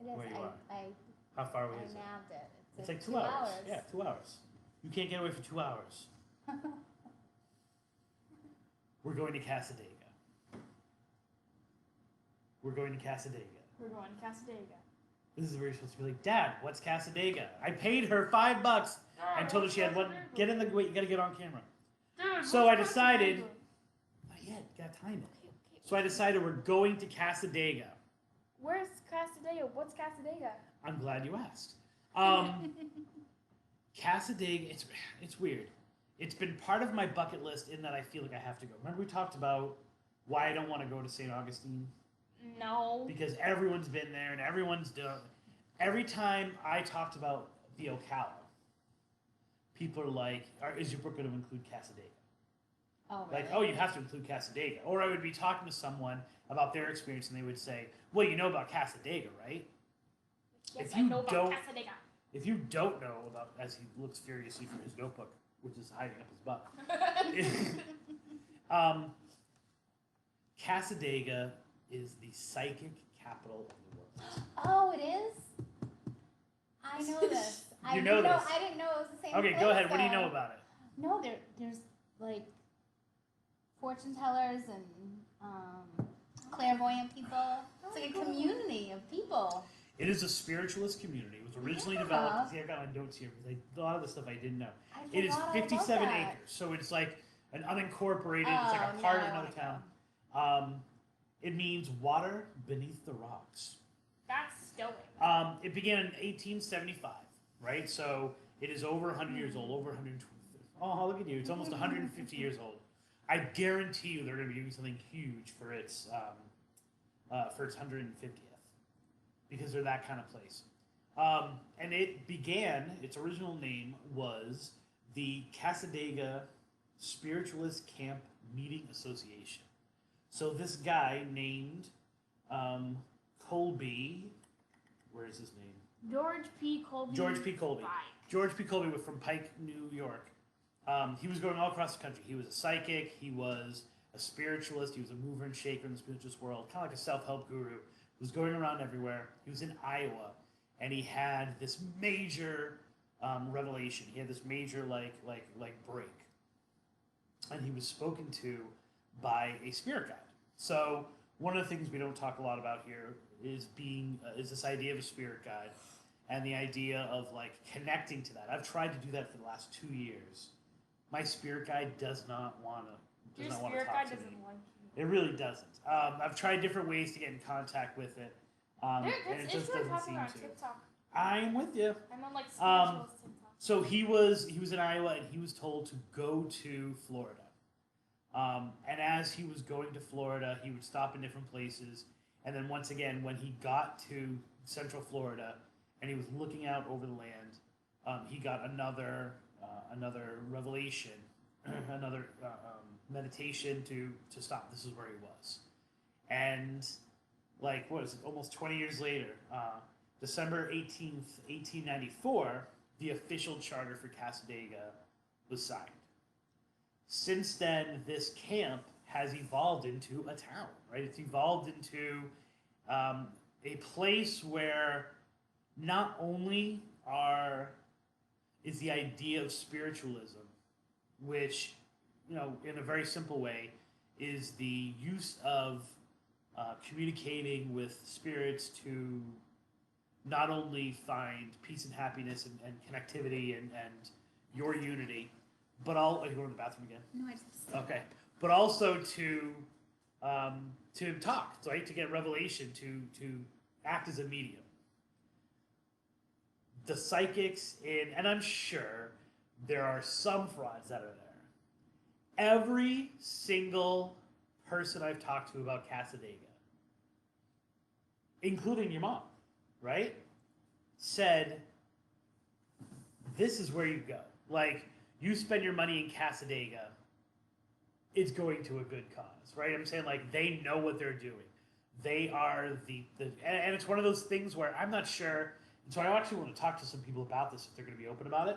[SPEAKER 3] It is.
[SPEAKER 1] Where you are.
[SPEAKER 3] I
[SPEAKER 1] How far away is it?
[SPEAKER 3] nabbed it.
[SPEAKER 1] It's like 2 hours. Yeah, 2 hours. You can't get away for 2 hours. We're going to Cassadaga.
[SPEAKER 2] We're going to Cassadaga.
[SPEAKER 1] This is where you're supposed to be like, Dad, what's Cassadaga? I paid her $5 and told her she had one. Get in the wait. You got to get on camera.
[SPEAKER 2] Dude,
[SPEAKER 1] So
[SPEAKER 2] what's
[SPEAKER 1] I decided.
[SPEAKER 2] Cassadaga?
[SPEAKER 1] Not yet. Got to time it. So I decided we're going to Cassadaga.
[SPEAKER 2] Where's Cassadaga? What's Cassadaga?
[SPEAKER 1] I'm glad you asked. Cassadaga. It's weird. It's been part of my bucket list in that I feel like I have to go. Remember we talked about why I don't want to go to St. Augustine?
[SPEAKER 2] No.
[SPEAKER 1] Because everyone's been there and everyone's done. Every time I talked about the Ocala, people are like, is your book going to include Cassadaga?
[SPEAKER 3] Oh, really?
[SPEAKER 1] Like, oh, you have to include Cassadaga. Or I would be talking to someone about their experience and they would say, well, you know about Cassadaga, right?
[SPEAKER 2] Yes,
[SPEAKER 1] If
[SPEAKER 2] I
[SPEAKER 1] you
[SPEAKER 2] know about
[SPEAKER 1] don't-
[SPEAKER 2] Cassadaga.
[SPEAKER 1] If you don't know about, as he looks furiously for his notebook, which is hiding up his butt, Cassadaga is the psychic capital of the world.
[SPEAKER 3] Oh, it is? I know this.
[SPEAKER 1] You know this.
[SPEAKER 3] I didn't know it was the same
[SPEAKER 1] Okay,
[SPEAKER 3] place,
[SPEAKER 1] go ahead. What do you
[SPEAKER 3] though.
[SPEAKER 1] know about it?
[SPEAKER 3] No, there's like fortune tellers and clairvoyant people. It's like a community of people.
[SPEAKER 1] It is a spiritualist community. It was originally
[SPEAKER 3] Yeah.
[SPEAKER 1] developed. See, I've got my notes here because a lot of the stuff I didn't know.
[SPEAKER 3] I
[SPEAKER 1] It is
[SPEAKER 3] forgot all
[SPEAKER 1] 57
[SPEAKER 3] about that.
[SPEAKER 1] acres, so it's like an unincorporated. It's like
[SPEAKER 3] Oh,
[SPEAKER 1] a part
[SPEAKER 3] now
[SPEAKER 1] of
[SPEAKER 3] I
[SPEAKER 1] another
[SPEAKER 3] wanna
[SPEAKER 1] town. It means water beneath the rocks.
[SPEAKER 2] That's stoic.
[SPEAKER 1] It began in 1875, right? So it is over 100 years old, over 120. Oh, look at you! It's almost 150 years old. I guarantee you they're going to be doing something huge for its 150th, because they're that kind of place. And it began. Its original name was the Cassadaga Spiritualist Camp Meeting Association. So this guy named Colby, where is his name?
[SPEAKER 2] George P. Colby.
[SPEAKER 1] George P. Colby.
[SPEAKER 2] Bye.
[SPEAKER 1] George P. Colby was from Pike, New York. He was going all across the country. He was a psychic. He was a spiritualist. He was a mover and shaker in the spiritualist world, kind of like a self-help guru. He was going around everywhere. He was in Iowa, and he had this major revelation. He had this major like break, and he was spoken to by a spirit guide. So one of the things we don't talk a lot about here is this idea of a spirit guide, and the idea of like connecting to that. I've tried to do that for the last 2 years. My spirit guide does not want to.
[SPEAKER 2] Your
[SPEAKER 1] Does not want
[SPEAKER 2] spirit
[SPEAKER 1] to
[SPEAKER 2] guide
[SPEAKER 1] talk to
[SPEAKER 2] doesn't
[SPEAKER 1] me.
[SPEAKER 2] like you.
[SPEAKER 1] It really doesn't. I've tried different ways to get in contact with it, and
[SPEAKER 2] It's
[SPEAKER 1] it just
[SPEAKER 2] really
[SPEAKER 1] doesn't seem
[SPEAKER 2] popular on
[SPEAKER 1] to.
[SPEAKER 2] TikTok.
[SPEAKER 1] I'm with you.
[SPEAKER 2] I'm on like spiritualist TikTok.
[SPEAKER 1] So he was in Iowa, and he was told to go to Florida. And as he was going to Florida, he would stop in different places, And then once again, when he got to Central Florida and he was looking out over the land, he got another revelation, another meditation to stop. This is where he was. And like, what is it, almost 20 years later, December 18th, 1894, the official charter for Cassadaga was signed. Since then, this camp has evolved into a town, right? It's evolved into a place where not only is the idea of spiritualism, which, you know, in a very simple way, is the use of communicating with spirits to not only find peace and happiness and connectivity and your unity, but are you going to the bathroom again?
[SPEAKER 3] No, I just.
[SPEAKER 1] Okay. But also to talk, right? To get revelation, to act as a medium. The psychics and I'm sure there are some frauds that are there. Every single person I've talked to about Cassadaga, including your mom, right, said, this is where you go. Like, you spend your money in Cassadaga, it's going to a good cause, right? I'm saying, like, they know what they're doing. They are and it's one of those things where I'm not sure, and so I actually want to talk to some people about this if they're going to be open about it.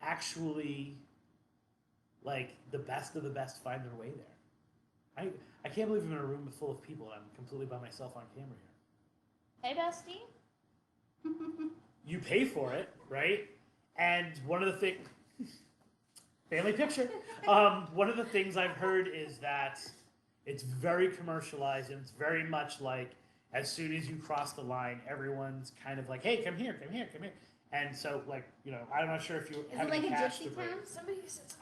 [SPEAKER 1] Actually, like, the best of the best find their way there. I can't believe I'm in a room full of people and I'm completely by myself on camera here.
[SPEAKER 2] Hey, bestie.
[SPEAKER 1] You pay for it, right? And one of the things, family picture. One of the things I've heard is that it's very commercialized and it's very much like as soon as you cross the line, everyone's kind of like, hey, come here, come here, come here. And so, like, you know, I'm not sure if you
[SPEAKER 3] Is it like a gypsy town?
[SPEAKER 2] Somebody says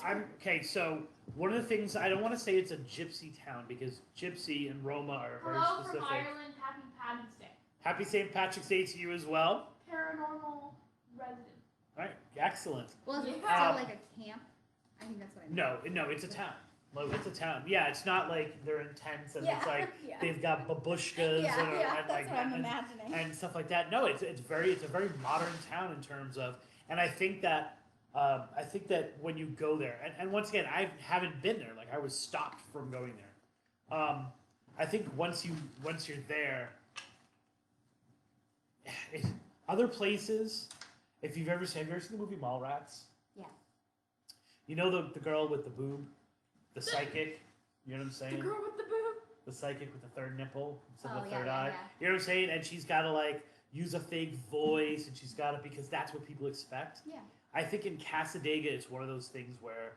[SPEAKER 2] on Instagram.
[SPEAKER 1] Okay, so one of the things, I don't want to say it's a gypsy town because gypsy and Roma are very
[SPEAKER 2] Hello
[SPEAKER 1] specific.
[SPEAKER 2] from Ireland. Happy Paddy's Day.
[SPEAKER 1] Happy St. Patrick's Day to you as well.
[SPEAKER 2] Paranormal resident.
[SPEAKER 1] All right, excellent.
[SPEAKER 3] Well, is it
[SPEAKER 2] Yeah.
[SPEAKER 3] still like a camp? I think that's what I mean.
[SPEAKER 1] No, it's a town. Like, it's a town. Yeah, it's not like they're in tents and it's like
[SPEAKER 3] yeah.
[SPEAKER 1] they've got babushkas
[SPEAKER 3] Yeah,
[SPEAKER 1] and
[SPEAKER 3] that's
[SPEAKER 1] like
[SPEAKER 3] what I'm imagining.
[SPEAKER 1] and stuff like that. No, it's a very modern town in terms of, and I think that when you go there, and once again, I haven't been there. Like, I was stopped from going there. I think once you're there, other places. Have you ever seen the movie Mallrats?
[SPEAKER 3] Yeah.
[SPEAKER 1] You know the girl with the boob, the psychic. You know what I'm saying?
[SPEAKER 2] The girl with the boob.
[SPEAKER 1] The psychic with the third nipple instead of the
[SPEAKER 3] yeah,
[SPEAKER 1] third
[SPEAKER 3] yeah,
[SPEAKER 1] eye.
[SPEAKER 3] yeah.
[SPEAKER 1] You know what I'm saying? And she's got to like use a fake voice, and she's got to, because that's what people expect.
[SPEAKER 3] Yeah.
[SPEAKER 1] I think in Cassadaga, it's one of those things where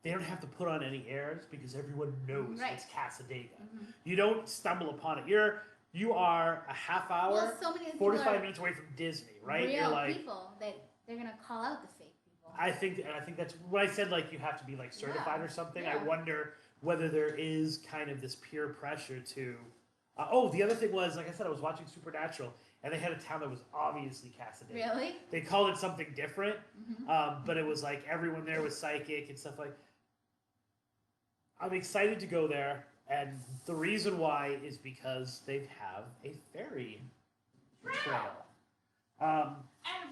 [SPEAKER 1] they don't have to put on any airs because everyone knows
[SPEAKER 3] Right.
[SPEAKER 1] it's Cassadaga.
[SPEAKER 3] Mm-hmm.
[SPEAKER 1] You don't stumble upon it. You are a half hour,
[SPEAKER 3] Well, so many of the
[SPEAKER 1] 45
[SPEAKER 3] people are
[SPEAKER 1] minutes away from Disney, right?
[SPEAKER 3] real
[SPEAKER 1] You're like,
[SPEAKER 3] people that they're gonna call out the fake people.
[SPEAKER 1] I think that's when I said, like, you have to be like certified
[SPEAKER 3] Yeah,
[SPEAKER 1] or something.
[SPEAKER 3] yeah.
[SPEAKER 1] I wonder whether there is kind of this peer pressure to. The other thing was, like I said, I was watching Supernatural, and they had a town that was obviously Cassadaga.
[SPEAKER 3] Really?
[SPEAKER 1] They called it something different,
[SPEAKER 3] Mm-hmm.
[SPEAKER 1] but it was like everyone there was psychic and stuff like. I'm excited to go there, and the reason why is because they have a fairy trail.
[SPEAKER 2] And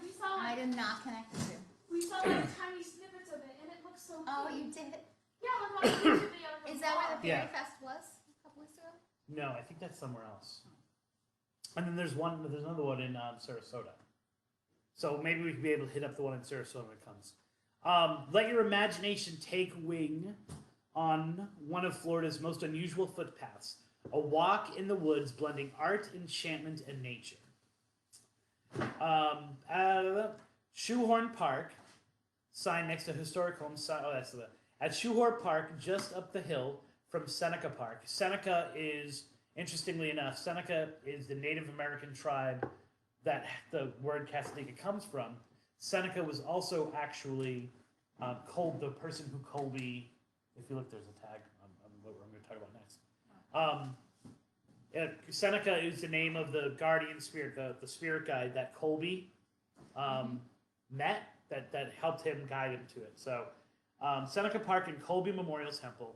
[SPEAKER 2] we saw
[SPEAKER 3] I
[SPEAKER 2] like,
[SPEAKER 3] did not connect the two.
[SPEAKER 2] we saw like tiny snippets of it, and it looks so cool.
[SPEAKER 3] Oh, you did?
[SPEAKER 2] Yeah, like on the picture the other
[SPEAKER 3] Is that where the
[SPEAKER 1] Yeah.
[SPEAKER 3] Fairy Fest was a couple weeks ago?
[SPEAKER 1] No, I think that's somewhere else. And then there's another one in Sarasota. So maybe we could be able to hit up the one in Sarasota when it comes. Let your imagination take wing on one of Florida's most unusual footpaths. A walk in the woods blending art, enchantment, and nature. Shoehorn Park, sign next to historic home. At Shoehorn Park, just up the hill from Seneca Park. Seneca is, interestingly enough, Seneca is the Native American tribe that the word Cassadaga comes from. Seneca was also actually the person who Colby. If you look, there's a tag on what I'm going to talk about next. Seneca is the name of the guardian spirit, the spirit guide that Colby met, that helped him guide him to it. So Seneca Park and Colby Memorial Temple.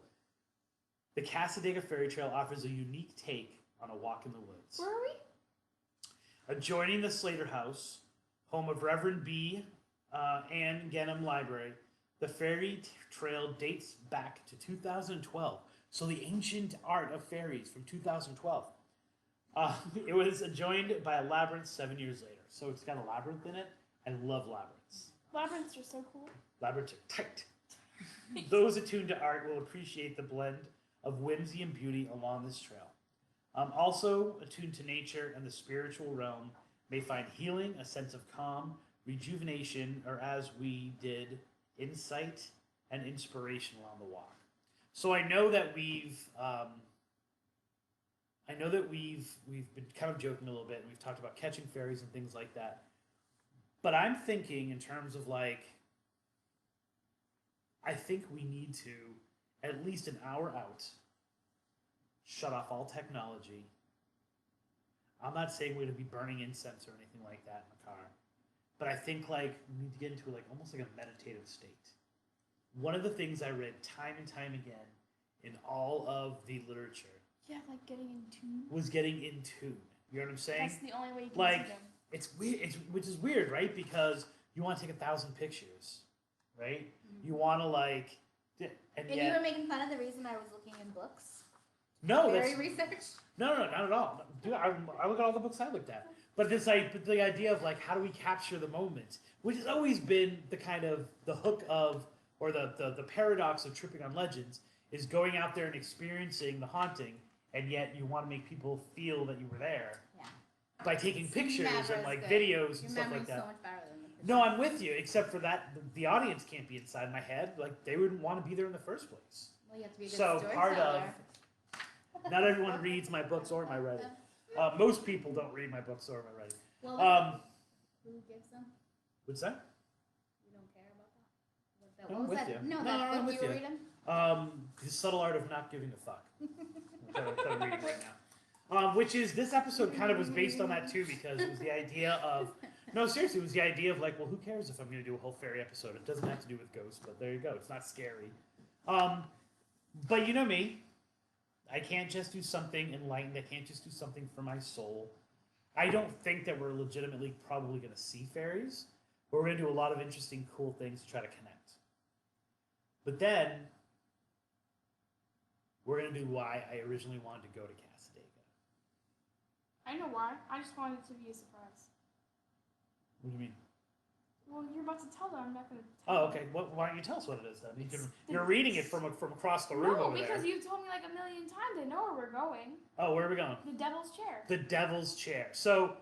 [SPEAKER 1] The Cassadaga Fairy Trail offers a unique take on a walk in the woods.
[SPEAKER 2] Where are we?
[SPEAKER 1] Adjoining the Slater House, home of Reverend B. Ann Genham Library, the trail dates back to 2012. So the ancient art of fairies from 2012. It was adjoined by a labyrinth 7 years later. So it's got a labyrinth in it. I love labyrinths.
[SPEAKER 2] Labyrinths are so cool.
[SPEAKER 1] Labyrinths are tight. Those attuned to art will appreciate the blend of whimsy and beauty along this trail. Also attuned to nature and the spiritual realm may find healing, a sense of calm, rejuvenation, or as we did, insight and inspiration along the walk. So I know that we've been kind of joking a little bit, and we've talked about catching fairies and things like that. But I'm thinking in terms of like, I think we need to, at least an hour out, shut off all technology. I'm not saying we're going to be burning incense or anything like that in the car. But I think like we need to get into like almost like a meditative state. One of the things I read time and time again in all of the literature
[SPEAKER 2] Yeah, like getting in tune.
[SPEAKER 1] was getting in tune. You know what I'm saying?
[SPEAKER 2] That's the only way you can
[SPEAKER 1] Like,
[SPEAKER 2] see them.
[SPEAKER 1] it's weird, which is weird, right? Because you want to take 1,000 pictures, right?
[SPEAKER 3] Mhm.
[SPEAKER 1] You want to like, and
[SPEAKER 3] And
[SPEAKER 1] yet,
[SPEAKER 3] you were making fun of the reason I was looking in books.
[SPEAKER 1] no,
[SPEAKER 3] Fairy
[SPEAKER 1] that's
[SPEAKER 3] research.
[SPEAKER 1] no, not at all. Dude, I look at all the books I looked at, but this like, but the idea of like, how do we capture the moment, which has always been the kind of the hook of, or the paradox of tripping on legends, is going out there and experiencing the haunting, and yet you want to make people feel that you were there.
[SPEAKER 3] Yeah.
[SPEAKER 1] By taking pictures
[SPEAKER 3] Never
[SPEAKER 1] and
[SPEAKER 3] is
[SPEAKER 1] like
[SPEAKER 3] good.
[SPEAKER 1] videos
[SPEAKER 3] Your
[SPEAKER 1] and stuff like
[SPEAKER 3] memory's
[SPEAKER 1] that.
[SPEAKER 3] so much better than the picture.
[SPEAKER 1] No, I'm with you, except for that the audience can't be inside my head. Like they wouldn't want to be there in the first place.
[SPEAKER 3] Well, you have to be a good
[SPEAKER 1] So part of
[SPEAKER 3] storyteller.
[SPEAKER 1] not everyone reads my books or my writing. Most people don't read my books or my writing.
[SPEAKER 3] Well, who gives them?
[SPEAKER 1] What's that?
[SPEAKER 3] You don't care about that?
[SPEAKER 1] No,
[SPEAKER 3] What
[SPEAKER 1] I'm
[SPEAKER 3] was
[SPEAKER 1] with
[SPEAKER 3] that?
[SPEAKER 1] you.
[SPEAKER 3] No,
[SPEAKER 1] No,
[SPEAKER 3] that
[SPEAKER 1] I'm
[SPEAKER 3] book
[SPEAKER 1] with
[SPEAKER 3] you were
[SPEAKER 1] you.
[SPEAKER 3] reading?
[SPEAKER 1] The subtle art of not giving a fuck. That's what I'm reading right now. Which is this episode kind of was based on that too, because it was the idea of no, seriously, it was the idea of like, well, who cares if I'm going to do a whole fairy episode? It doesn't have to do with ghosts, but there you go. It's not scary. But you know me, I can't just do something enlightened. I can't just do something for my soul. I don't think that we're legitimately probably going to see fairies, but we're going to do a lot of interesting, cool things to try to connect. But then we're going to do why I originally wanted to go to Cassadaga.
[SPEAKER 2] I know why. I just wanted it to be a surprise.
[SPEAKER 1] What do you mean?
[SPEAKER 2] Well, you're about to tell them. I'm not going to tell
[SPEAKER 1] Oh,
[SPEAKER 2] them.
[SPEAKER 1] okay. Well, why don't you tell us what it is then?
[SPEAKER 2] It's
[SPEAKER 1] You're reading it from across the room
[SPEAKER 2] No,
[SPEAKER 1] over
[SPEAKER 2] because
[SPEAKER 1] there.
[SPEAKER 2] you've told me like a million times. I know where we're going.
[SPEAKER 1] Oh, where are we going?
[SPEAKER 2] The Devil's Chair.
[SPEAKER 1] The Devil's Chair. So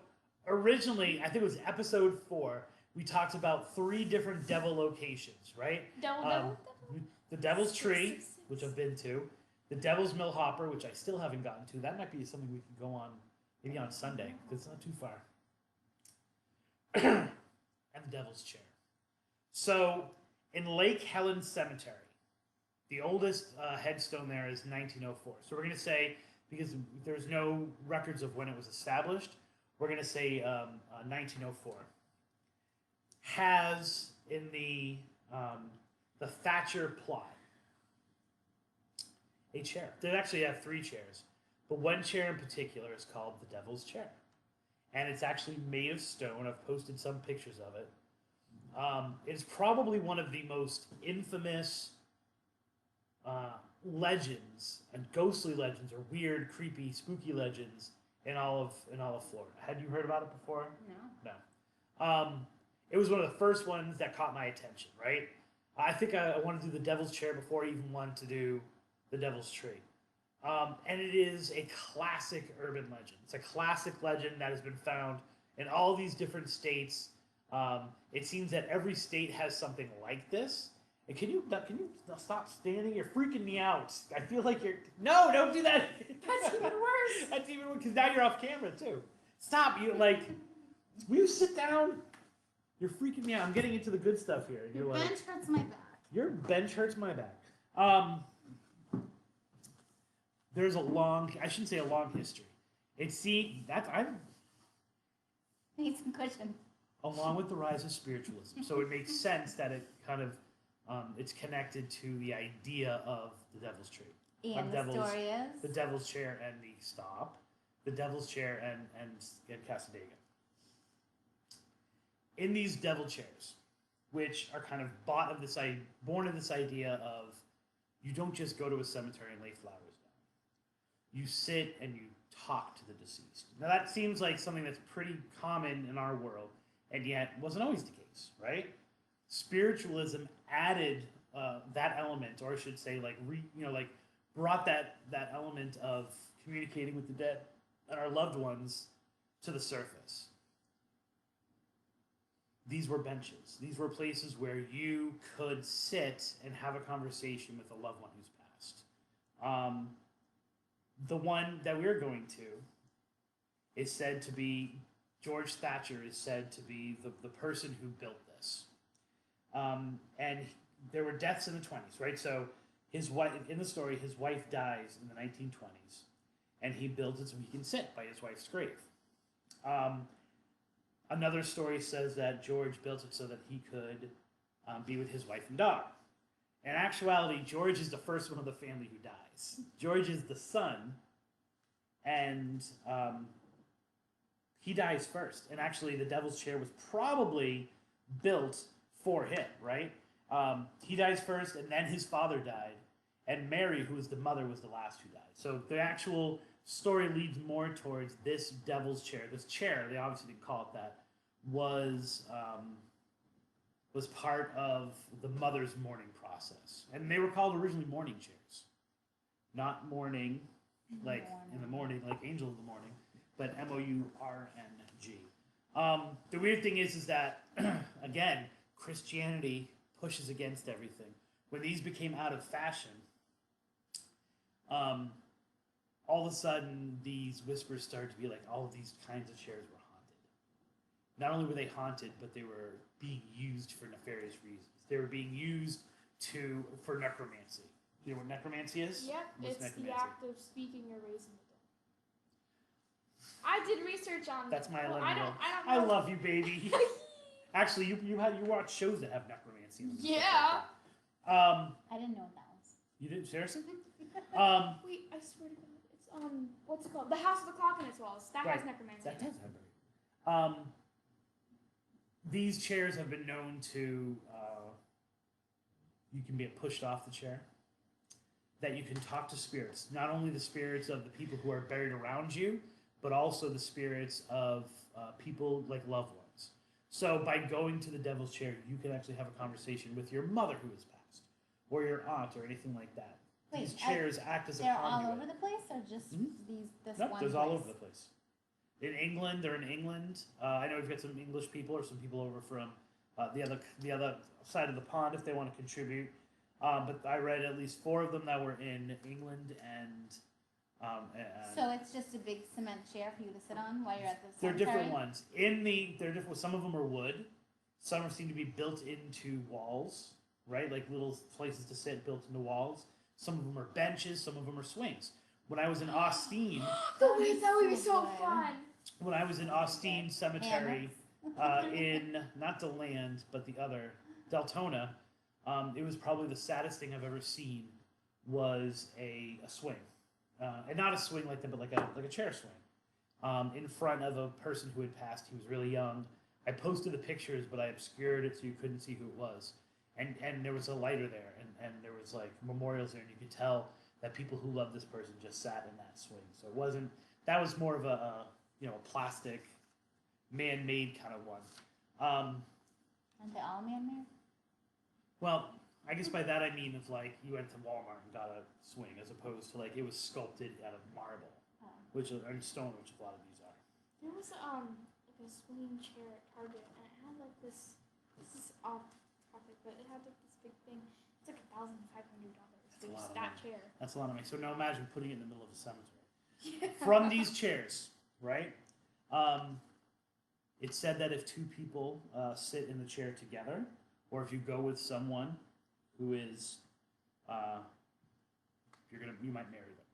[SPEAKER 1] originally, I think it was episode 4, we talked about 3 different devil locations, right?
[SPEAKER 2] Devil.
[SPEAKER 1] The Devil's Tree,
[SPEAKER 2] Six.
[SPEAKER 1] which I've been to. The Devil's Mill Hopper, which I still haven't gotten to. That might be something we could go on, maybe on Sunday, because it's not too far. And the Devil's Chair. So, in Lake Helen Cemetery, the oldest headstone there is 1904. So we're going to say, because there's no records of when it was established, we're going to say 1904. Has in the Thatcher plot a chair. They actually have 3 chairs, but one chair in particular is called the Devil's Chair, and it's actually made of stone. I've posted some pictures of it. It's probably one of the most infamous legends and ghostly legends, or weird, creepy, spooky legends in all of Florida. Had you heard about it before?
[SPEAKER 3] No.
[SPEAKER 1] No. It was one of the first ones that caught my attention. Right. I think I wanted to do the Devil's Chair before I even wanted to do the Devil's Tree. And it is a classic urban legend. It's a classic legend that has been found in all these different states. It seems that every state has something like this. And can you stop standing? You're freaking me out. I feel like you're... No, don't do that.
[SPEAKER 2] That's even worse.
[SPEAKER 1] That's even worse, because now you're off camera, too. Stop. You, like... Will you sit down? You're freaking me out. I'm getting into the good stuff here. You're
[SPEAKER 3] Your
[SPEAKER 1] like...
[SPEAKER 3] bench hurts my back.
[SPEAKER 1] Your bench hurts my back. There's a long... I shouldn't say a long history. I
[SPEAKER 3] Need some cushion.
[SPEAKER 1] along with the rise of spiritualism. So it makes sense that it kind of it's connected to the idea of the Devil's Tree.
[SPEAKER 3] And the story is?
[SPEAKER 1] The Devil's Chair and the Stop. The Devil's Chair and Cassadaga. In these devil chairs, which are kind of born of this idea of you don't just go to a cemetery and lay flowers down. You sit and you talk to the deceased. Now that seems like something that's pretty common in our world, and yet wasn't always the case, right? Spiritualism added that element, or I should say, brought that element of communicating with the dead and our loved ones to the surface. These were benches. These were places where you could sit and have a conversation with a loved one who's passed. The one that we're going to is said to be, George Thatcher is said to be the person who built this. And there were deaths in the 20s, right? So his wife, in the story, his wife dies in the 1920s, and he builds it so he can sit by his wife's grave. Another story says that George built it so that he could be with his wife and daughter. In actuality, George is the first one of the family who dies. George is the son, and he dies first. And actually, the Devil's Chair was probably built for him, right? He dies first, and then his father died. And Mary, who was the mother, was the last who died. So the actual story leads more towards this Devil's Chair. This chair, they obviously didn't call it that, was part of the mother's mourning process. And they were called originally mourning chairs. Not mourning, like in the morning, like Angel of the Morning, but M-O-U-R-N-G. The weird thing is that, again, Christianity pushes against everything. When these became out of fashion, all of a sudden, these whispers started to be like, all of these kinds of chairs were haunted. Not only were they haunted, but they were being used for nefarious reasons. They were being used for necromancy. Do you know what necromancy is?
[SPEAKER 2] Yep,
[SPEAKER 1] What's
[SPEAKER 2] it's
[SPEAKER 1] necromancy?
[SPEAKER 2] the act of speaking or raising the dead. I did research on
[SPEAKER 1] That's my 11
[SPEAKER 2] I don't know.
[SPEAKER 1] I love you, baby. Actually, you watch shows that have necromancy in them.
[SPEAKER 2] Yeah.
[SPEAKER 3] I didn't know what that was.
[SPEAKER 1] You didn't? Seriously?
[SPEAKER 2] Wait, I swear to God. It's, what's it called? The House of the Clock in its Walls. That
[SPEAKER 1] Right.
[SPEAKER 2] has necromancy.
[SPEAKER 1] That does have it. These chairs have been known to, you can get pushed off the chair, that you can talk to spirits. Not only the spirits of the people who are buried around you, but also the spirits of people like loved ones. So by going to the Devil's Chair, you can actually have a conversation with your mother who has passed, or your aunt, or anything like that.
[SPEAKER 3] Wait,
[SPEAKER 1] These chairs act as a
[SPEAKER 3] they're
[SPEAKER 1] conduit.
[SPEAKER 3] all over the place, or just this
[SPEAKER 1] Nope,
[SPEAKER 3] one
[SPEAKER 1] there's
[SPEAKER 3] place?
[SPEAKER 1] all over the place. In England, they're in England. I know we've got some English people or some people over from the other side of the pond if they want to contribute. But I read at least 4 of them that were in England and.
[SPEAKER 3] So it's just a big cement chair for you to sit on while you're at the
[SPEAKER 1] They're
[SPEAKER 3] cemetery?
[SPEAKER 1] different ones. They're different. Some of them are wood. Some seem to be built into walls, right? Like little places to sit built into walls. Some of them are benches. Some of them are swings. When I was in Austin,
[SPEAKER 2] That would be so
[SPEAKER 3] good.
[SPEAKER 2] fun.
[SPEAKER 1] when I was in Austin Cemetery, in not DeLand but the other Deltona, it was probably the saddest thing I've ever seen. Was a swing, and not a swing like that, but like a chair swing, in front of a person who had passed. He was really young. I posted the pictures, but I obscured it so you couldn't see who it was. And there was a lighter there, and there was like memorials there, and you could tell that people who loved this person just sat in that swing. So it wasn't. That was more of a plastic, man-made kind of one.
[SPEAKER 3] Aren't they all man-made?
[SPEAKER 1] Well, I guess by that I mean of like you went to Walmart and got a swing, as opposed to like it was sculpted out of marble, and stone, which a lot of these are.
[SPEAKER 2] There was like a swinging chair at Target, and it had like this. This is off topic, but it had like this big thing. It's like $1,500. Just that chair.
[SPEAKER 1] That's a lot of money. So now imagine putting it in the middle of a cemetery. Yeah. From these chairs, right? It's said that if 2 people sit in the chair together, or if you go with someone who is, you might marry them,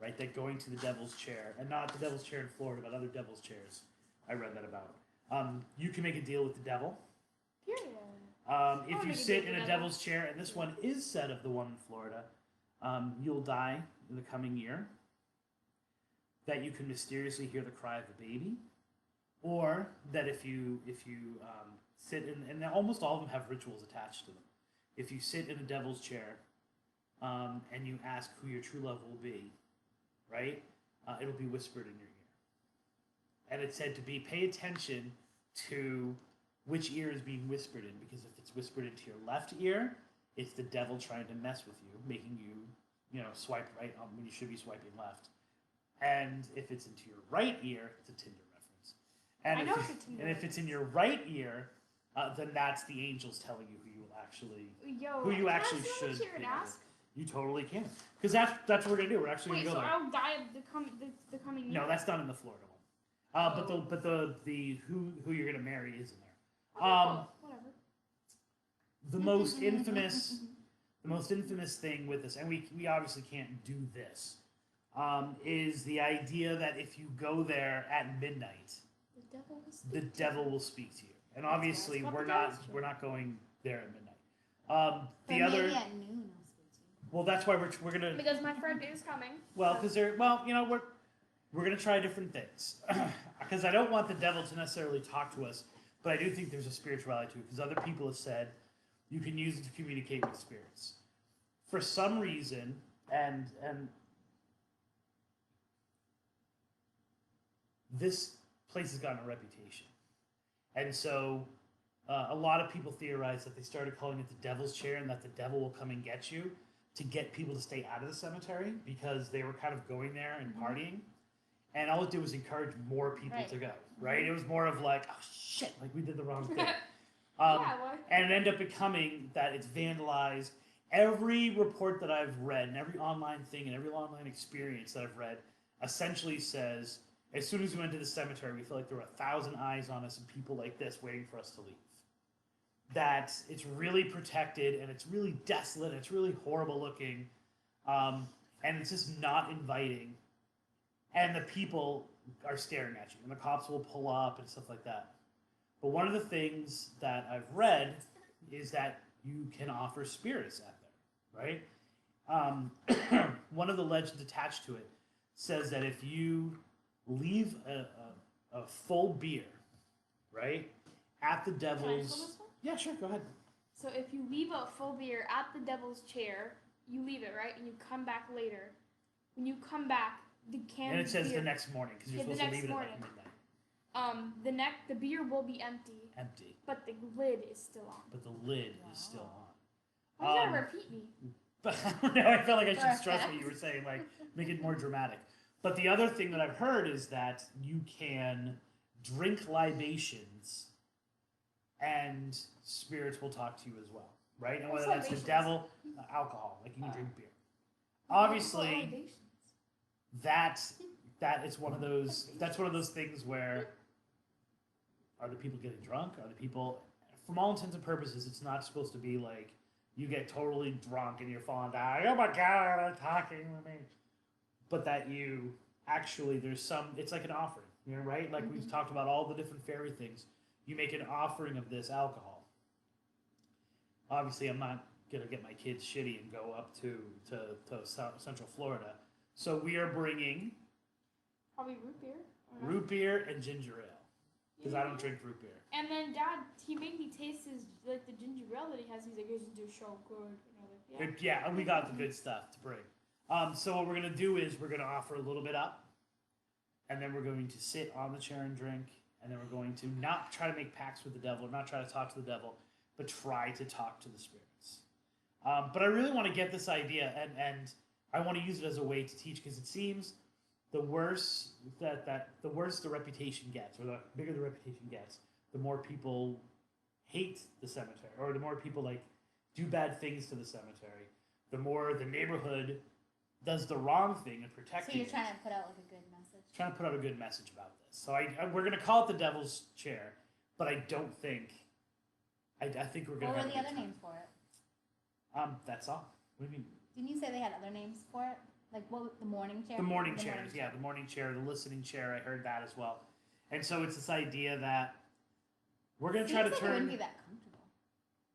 [SPEAKER 1] right? That going to the Devil's Chair, and not the Devil's Chair in Florida, but other Devil's Chairs, I read that about. You can make a deal with the devil.
[SPEAKER 2] Period.
[SPEAKER 1] If you sit in a Devil's Chair, and this one is said of the one in Florida, you'll die in the coming year, that you can mysteriously hear the cry of a baby, or that if you sit in, and almost all of them have rituals attached to them. If you sit in a devil's chair and you ask who your true love will be, right, it'll be whispered in your ear. And it said to pay attention to which ear is being whispered in, because if it's whispered into your left ear, it's the devil trying to mess with you, making you, swipe right when you should be swiping left. And if it's into your right ear, it's a Tinder reference. And if it's in your right ear, then that's the angels telling you who you actually should be. You totally can, because that's what we're gonna do. We're actually gonna go there.
[SPEAKER 2] I'll die of the coming year.
[SPEAKER 1] No, that's not in the Florida one. But the who you're gonna marry is in there.
[SPEAKER 2] Okay, cool. Whatever.
[SPEAKER 1] The most infamous thing with this, and we obviously can't do this, is the idea that if you go there at midnight, the devil will speak to you. And obviously, we're not going there at midnight.
[SPEAKER 3] Maybe at noon, I'll speak to you.
[SPEAKER 1] Well, that's why we're gonna.
[SPEAKER 2] Because my friend is coming.
[SPEAKER 1] Well, because we're gonna try different things. Because I don't want the devil to necessarily talk to us, but I do think there's a spirituality to it. Because other people have said you can use it to communicate with spirits. For some reason, and this place has gotten a reputation, and so a lot of people theorize that they started calling it the devil's chair, and that the devil will come and get you to get people to stay out of the cemetery, because they were kind of going there and partying, and all it did was encourage more people to go. Right? It was more of like, oh shit, like we did the wrong thing. And it ended up becoming that it's vandalized. Every report that I've read, and every online thing, and every online experience that I've read, essentially says, as soon as we went to the cemetery, we feel like there were 1,000 eyes on us and people like this waiting for us to leave. That it's really protected, and it's really desolate, and it's really horrible looking, and it's just not inviting. And the people are staring at you, and the cops will pull up and stuff like that. But one of the things that I've read is that you can offer spirits at there, right? One of the legends attached to it says that if you leave a full beer, right, at the devil's...
[SPEAKER 2] Can I fill this one?
[SPEAKER 1] Yeah, sure, go ahead.
[SPEAKER 2] So if you leave a full beer at the devil's chair, you leave it, right? And you come back later. When you come back, the can
[SPEAKER 1] And it says
[SPEAKER 2] beer,
[SPEAKER 1] the next morning, because you're supposed to leave it at like midnight.
[SPEAKER 2] The beer will be empty.
[SPEAKER 1] Empty.
[SPEAKER 2] But the lid is still on.
[SPEAKER 1] But the lid is still on.
[SPEAKER 2] Why you gotta repeat me?
[SPEAKER 1] But no, I felt like I should stress what you were saying, like make it more dramatic. But the other thing that I've heard is that you can drink libations, and spirits will talk to you as well, right? And whether that's the devil, alcohol, like you can drink beer. Obviously, that is one of those. That's one of those things where are the people getting drunk? Are the people, from all intents and purposes, it's not supposed to be like you get totally drunk and you're falling down. Oh my God, they're talking to me. But that you actually, it's like an offering, right? Like we've talked about all the different fairy things. You make an offering of this alcohol. Obviously, I'm not going to get my kids shitty and go up to Central Florida. So we are bringing...
[SPEAKER 2] Probably root beer.
[SPEAKER 1] Root beer and ginger ale. Because I don't drink root beer.
[SPEAKER 2] And then Dad, he made me taste the ginger ale that he has. He's like, isn't this so good?
[SPEAKER 1] Yeah, and we got the good stuff to bring. So what we're going to do is we're going to offer a little bit up, and then we're going to sit on the chair and drink, and then we're going to not try to make pacts with the devil, or not try to talk to the devil, but try to talk to the spirits. But I really want to get this idea, and I want to use it as a way to teach, because it seems the worse the worse the reputation gets, or the bigger the reputation gets, the more people hate the cemetery, or the more people like do bad things to the cemetery, the more the neighborhood does the wrong thing and protecting.
[SPEAKER 3] So you're trying to put out like a good message.
[SPEAKER 1] Trying to put out a good message about this. So we're going to call it the Devil's Chair, but I don't think. I think we're going to.
[SPEAKER 3] What were the other names for it?
[SPEAKER 1] That's all. What do you mean?
[SPEAKER 3] Didn't you say they had other names for it? Like what? The morning chair.
[SPEAKER 1] The morning chairs, yeah, the morning chair, the listening chair. I heard that as well, and so it's this idea that we're going to try to turn.
[SPEAKER 3] It wouldn't be that comfortable.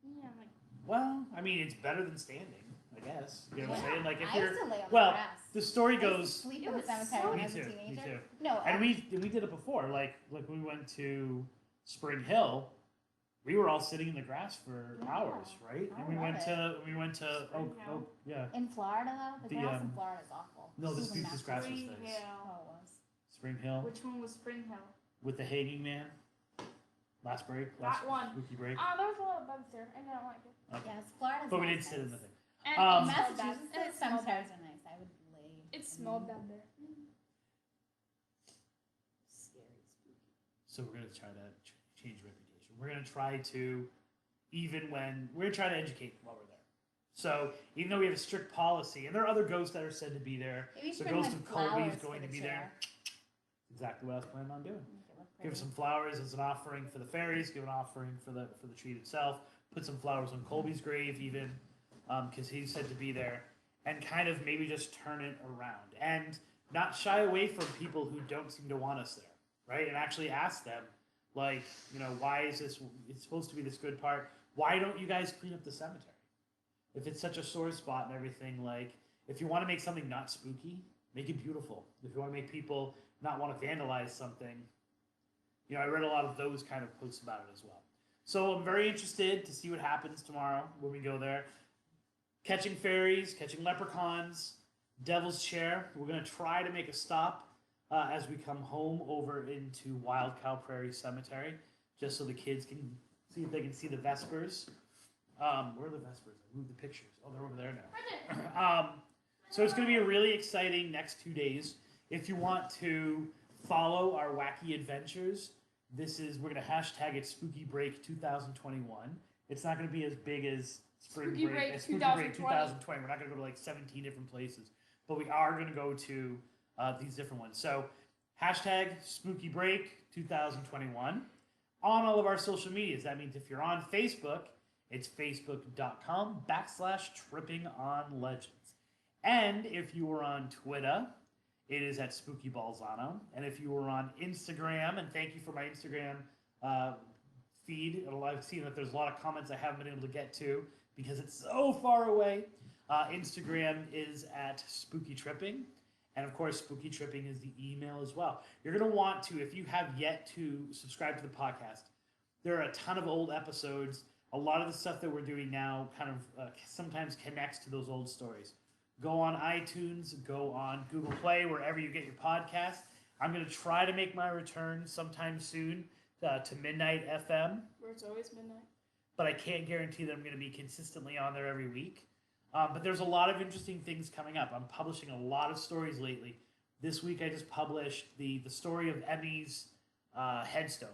[SPEAKER 2] Yeah, like.
[SPEAKER 1] Well, I mean, it's better than standing. I guess. You know what I'm saying? Like if
[SPEAKER 3] I
[SPEAKER 1] you're
[SPEAKER 3] used to lay on
[SPEAKER 1] well,
[SPEAKER 3] the grass.
[SPEAKER 1] the story
[SPEAKER 3] I used to
[SPEAKER 1] goes.
[SPEAKER 3] sleep
[SPEAKER 2] It
[SPEAKER 3] in the
[SPEAKER 2] was
[SPEAKER 3] cemetery
[SPEAKER 2] so-
[SPEAKER 3] when
[SPEAKER 1] Me
[SPEAKER 3] I was a
[SPEAKER 1] too.
[SPEAKER 3] teenager.
[SPEAKER 1] Me too.
[SPEAKER 3] No,
[SPEAKER 1] And we did it before. Like we went to Spring Hill. We were all sitting in the grass for
[SPEAKER 3] Yeah,
[SPEAKER 1] hours, right?
[SPEAKER 3] I
[SPEAKER 1] And we
[SPEAKER 3] love
[SPEAKER 1] went
[SPEAKER 3] it.
[SPEAKER 1] to
[SPEAKER 2] Spring Hill.
[SPEAKER 1] yeah.
[SPEAKER 3] in Florida though, the
[SPEAKER 1] The,
[SPEAKER 3] grass in
[SPEAKER 1] um,
[SPEAKER 3] Florida is awful.
[SPEAKER 1] No, this
[SPEAKER 3] Super
[SPEAKER 1] grass was
[SPEAKER 3] nasty.
[SPEAKER 1] nice.
[SPEAKER 2] Spring Hill.
[SPEAKER 3] Oh, it was.
[SPEAKER 1] Spring Hill
[SPEAKER 2] Which one was Spring Hill?
[SPEAKER 1] with the hanging man. Last break.
[SPEAKER 2] That
[SPEAKER 1] Last
[SPEAKER 2] one.
[SPEAKER 1] spooky break.
[SPEAKER 2] There was a lot of bugs there. I didn't like it.
[SPEAKER 1] Okay.
[SPEAKER 3] Yes, Florida's
[SPEAKER 1] But we
[SPEAKER 3] nice,
[SPEAKER 1] did sit in the
[SPEAKER 3] nice.
[SPEAKER 1] thing.
[SPEAKER 2] And
[SPEAKER 1] Um,
[SPEAKER 2] it smelled bad.
[SPEAKER 3] Massachusetts,
[SPEAKER 2] And it smelled
[SPEAKER 3] cemeteries
[SPEAKER 2] bad.
[SPEAKER 3] are nice. I would lay.
[SPEAKER 2] It smelled bad there.
[SPEAKER 3] Scary, spooky.
[SPEAKER 1] So we're gonna try to change reputation. We're gonna try to, we're gonna try to educate while we're there. So even though we have a strict policy, and there are other ghosts that are said to be there,
[SPEAKER 3] Maybe you
[SPEAKER 1] the
[SPEAKER 3] should bring,
[SPEAKER 1] ghost
[SPEAKER 3] like,
[SPEAKER 1] of Colby is
[SPEAKER 3] flowers
[SPEAKER 1] going
[SPEAKER 3] for
[SPEAKER 1] to
[SPEAKER 3] the
[SPEAKER 1] be there.
[SPEAKER 3] chair.
[SPEAKER 1] Exactly what I was planning on doing.
[SPEAKER 3] Make it look
[SPEAKER 1] Give
[SPEAKER 3] pretty.
[SPEAKER 1] some flowers as an offering for the fairies. Give an offering for the tree itself. Put some flowers on Colby's grave, even because he's said to be there, and kind of maybe just turn it around and not shy away from people who don't seem to want us there, right? And actually ask them, like, why is this? It's supposed to be this good part. Why don't you guys clean up the cemetery? If it's such a sore spot and everything, like, if you want to make something not spooky, make it beautiful. If you want to make people not want to vandalize something, I read a lot of those kind of posts about it as well. So I'm very interested to see what happens tomorrow when we go there. Catching fairies, catching leprechauns, Devil's Chair. We're going to try to make a stop as we come home over into Wild Cow Prairie Cemetery, just so the kids can see if they can see the Vespers. Where are the Vespers? I moved the pictures. Oh, they're over there now. So it's going to be a really exciting next 2 days. If you want to follow our wacky adventures, we're going to hashtag it Spooky Break 2021. It's not going to be as big as
[SPEAKER 2] Spooky Break
[SPEAKER 1] Spooky
[SPEAKER 2] 2020.
[SPEAKER 1] Break 2020. We're not going to go to like 17 different places, but we are going to go to these different ones. So hashtag Spooky Break 2021 on all of our social medias. That means if you're on Facebook, it's facebook.com/trippingonlegends. And if you were on Twitter, it is at Spooky Balzano. And if you were on Instagram, and thank you for my Instagram feed. I've seen that there's a lot of comments I haven't been able to get to because it's so far away. Instagram is at Spooky Tripping. And of course, Spooky Tripping is the email as well. You're going to want to, if you have yet to subscribe to the podcast, there are a ton of old episodes. A lot of the stuff that we're doing now kind of sometimes connects to those old stories. Go on iTunes, go on Google Play, wherever you get your podcast. I'm going to try to make my return sometime soon to Midnight FM,
[SPEAKER 2] Where it's always midnight.
[SPEAKER 1] but I can't guarantee that I'm going to be consistently on there every week. But there's a lot of interesting things coming up. I'm publishing a lot of stories lately. This week I just published the story of Emmy's headstone,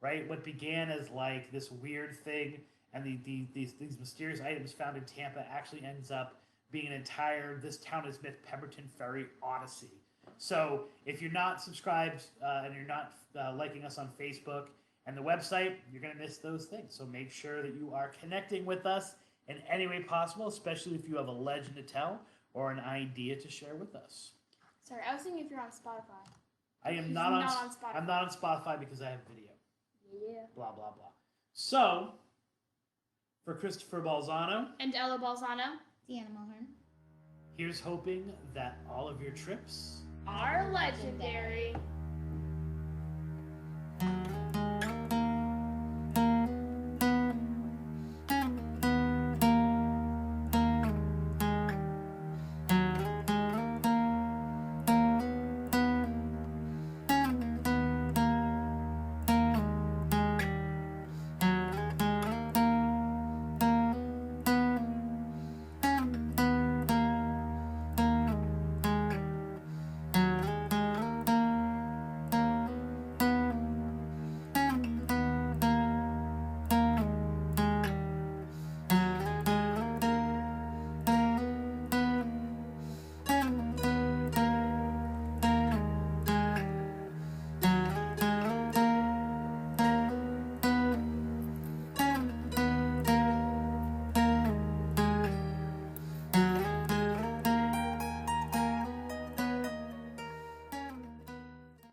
[SPEAKER 1] right? What began as like this weird thing and these mysterious items found in Tampa actually ends up being an entire This Town Is Myth Pemberton Ferry Odyssey. So if you're not subscribed and you're not liking us on Facebook and the website, you're going to miss those things. So make sure that you are connecting with us in any way possible, especially if you have a legend to tell or an idea to share with us.
[SPEAKER 2] Sorry, I was thinking if you're on Spotify.
[SPEAKER 1] I am
[SPEAKER 2] He's
[SPEAKER 1] not on
[SPEAKER 2] Spotify.
[SPEAKER 1] I'm not on Spotify because I have video.
[SPEAKER 2] Yeah.
[SPEAKER 1] Blah, blah, blah. So, for Christopher Balzano,
[SPEAKER 2] And Ella Balzano
[SPEAKER 3] Deanna Mulhern.
[SPEAKER 1] here's hoping that all of your trips
[SPEAKER 2] are legendary.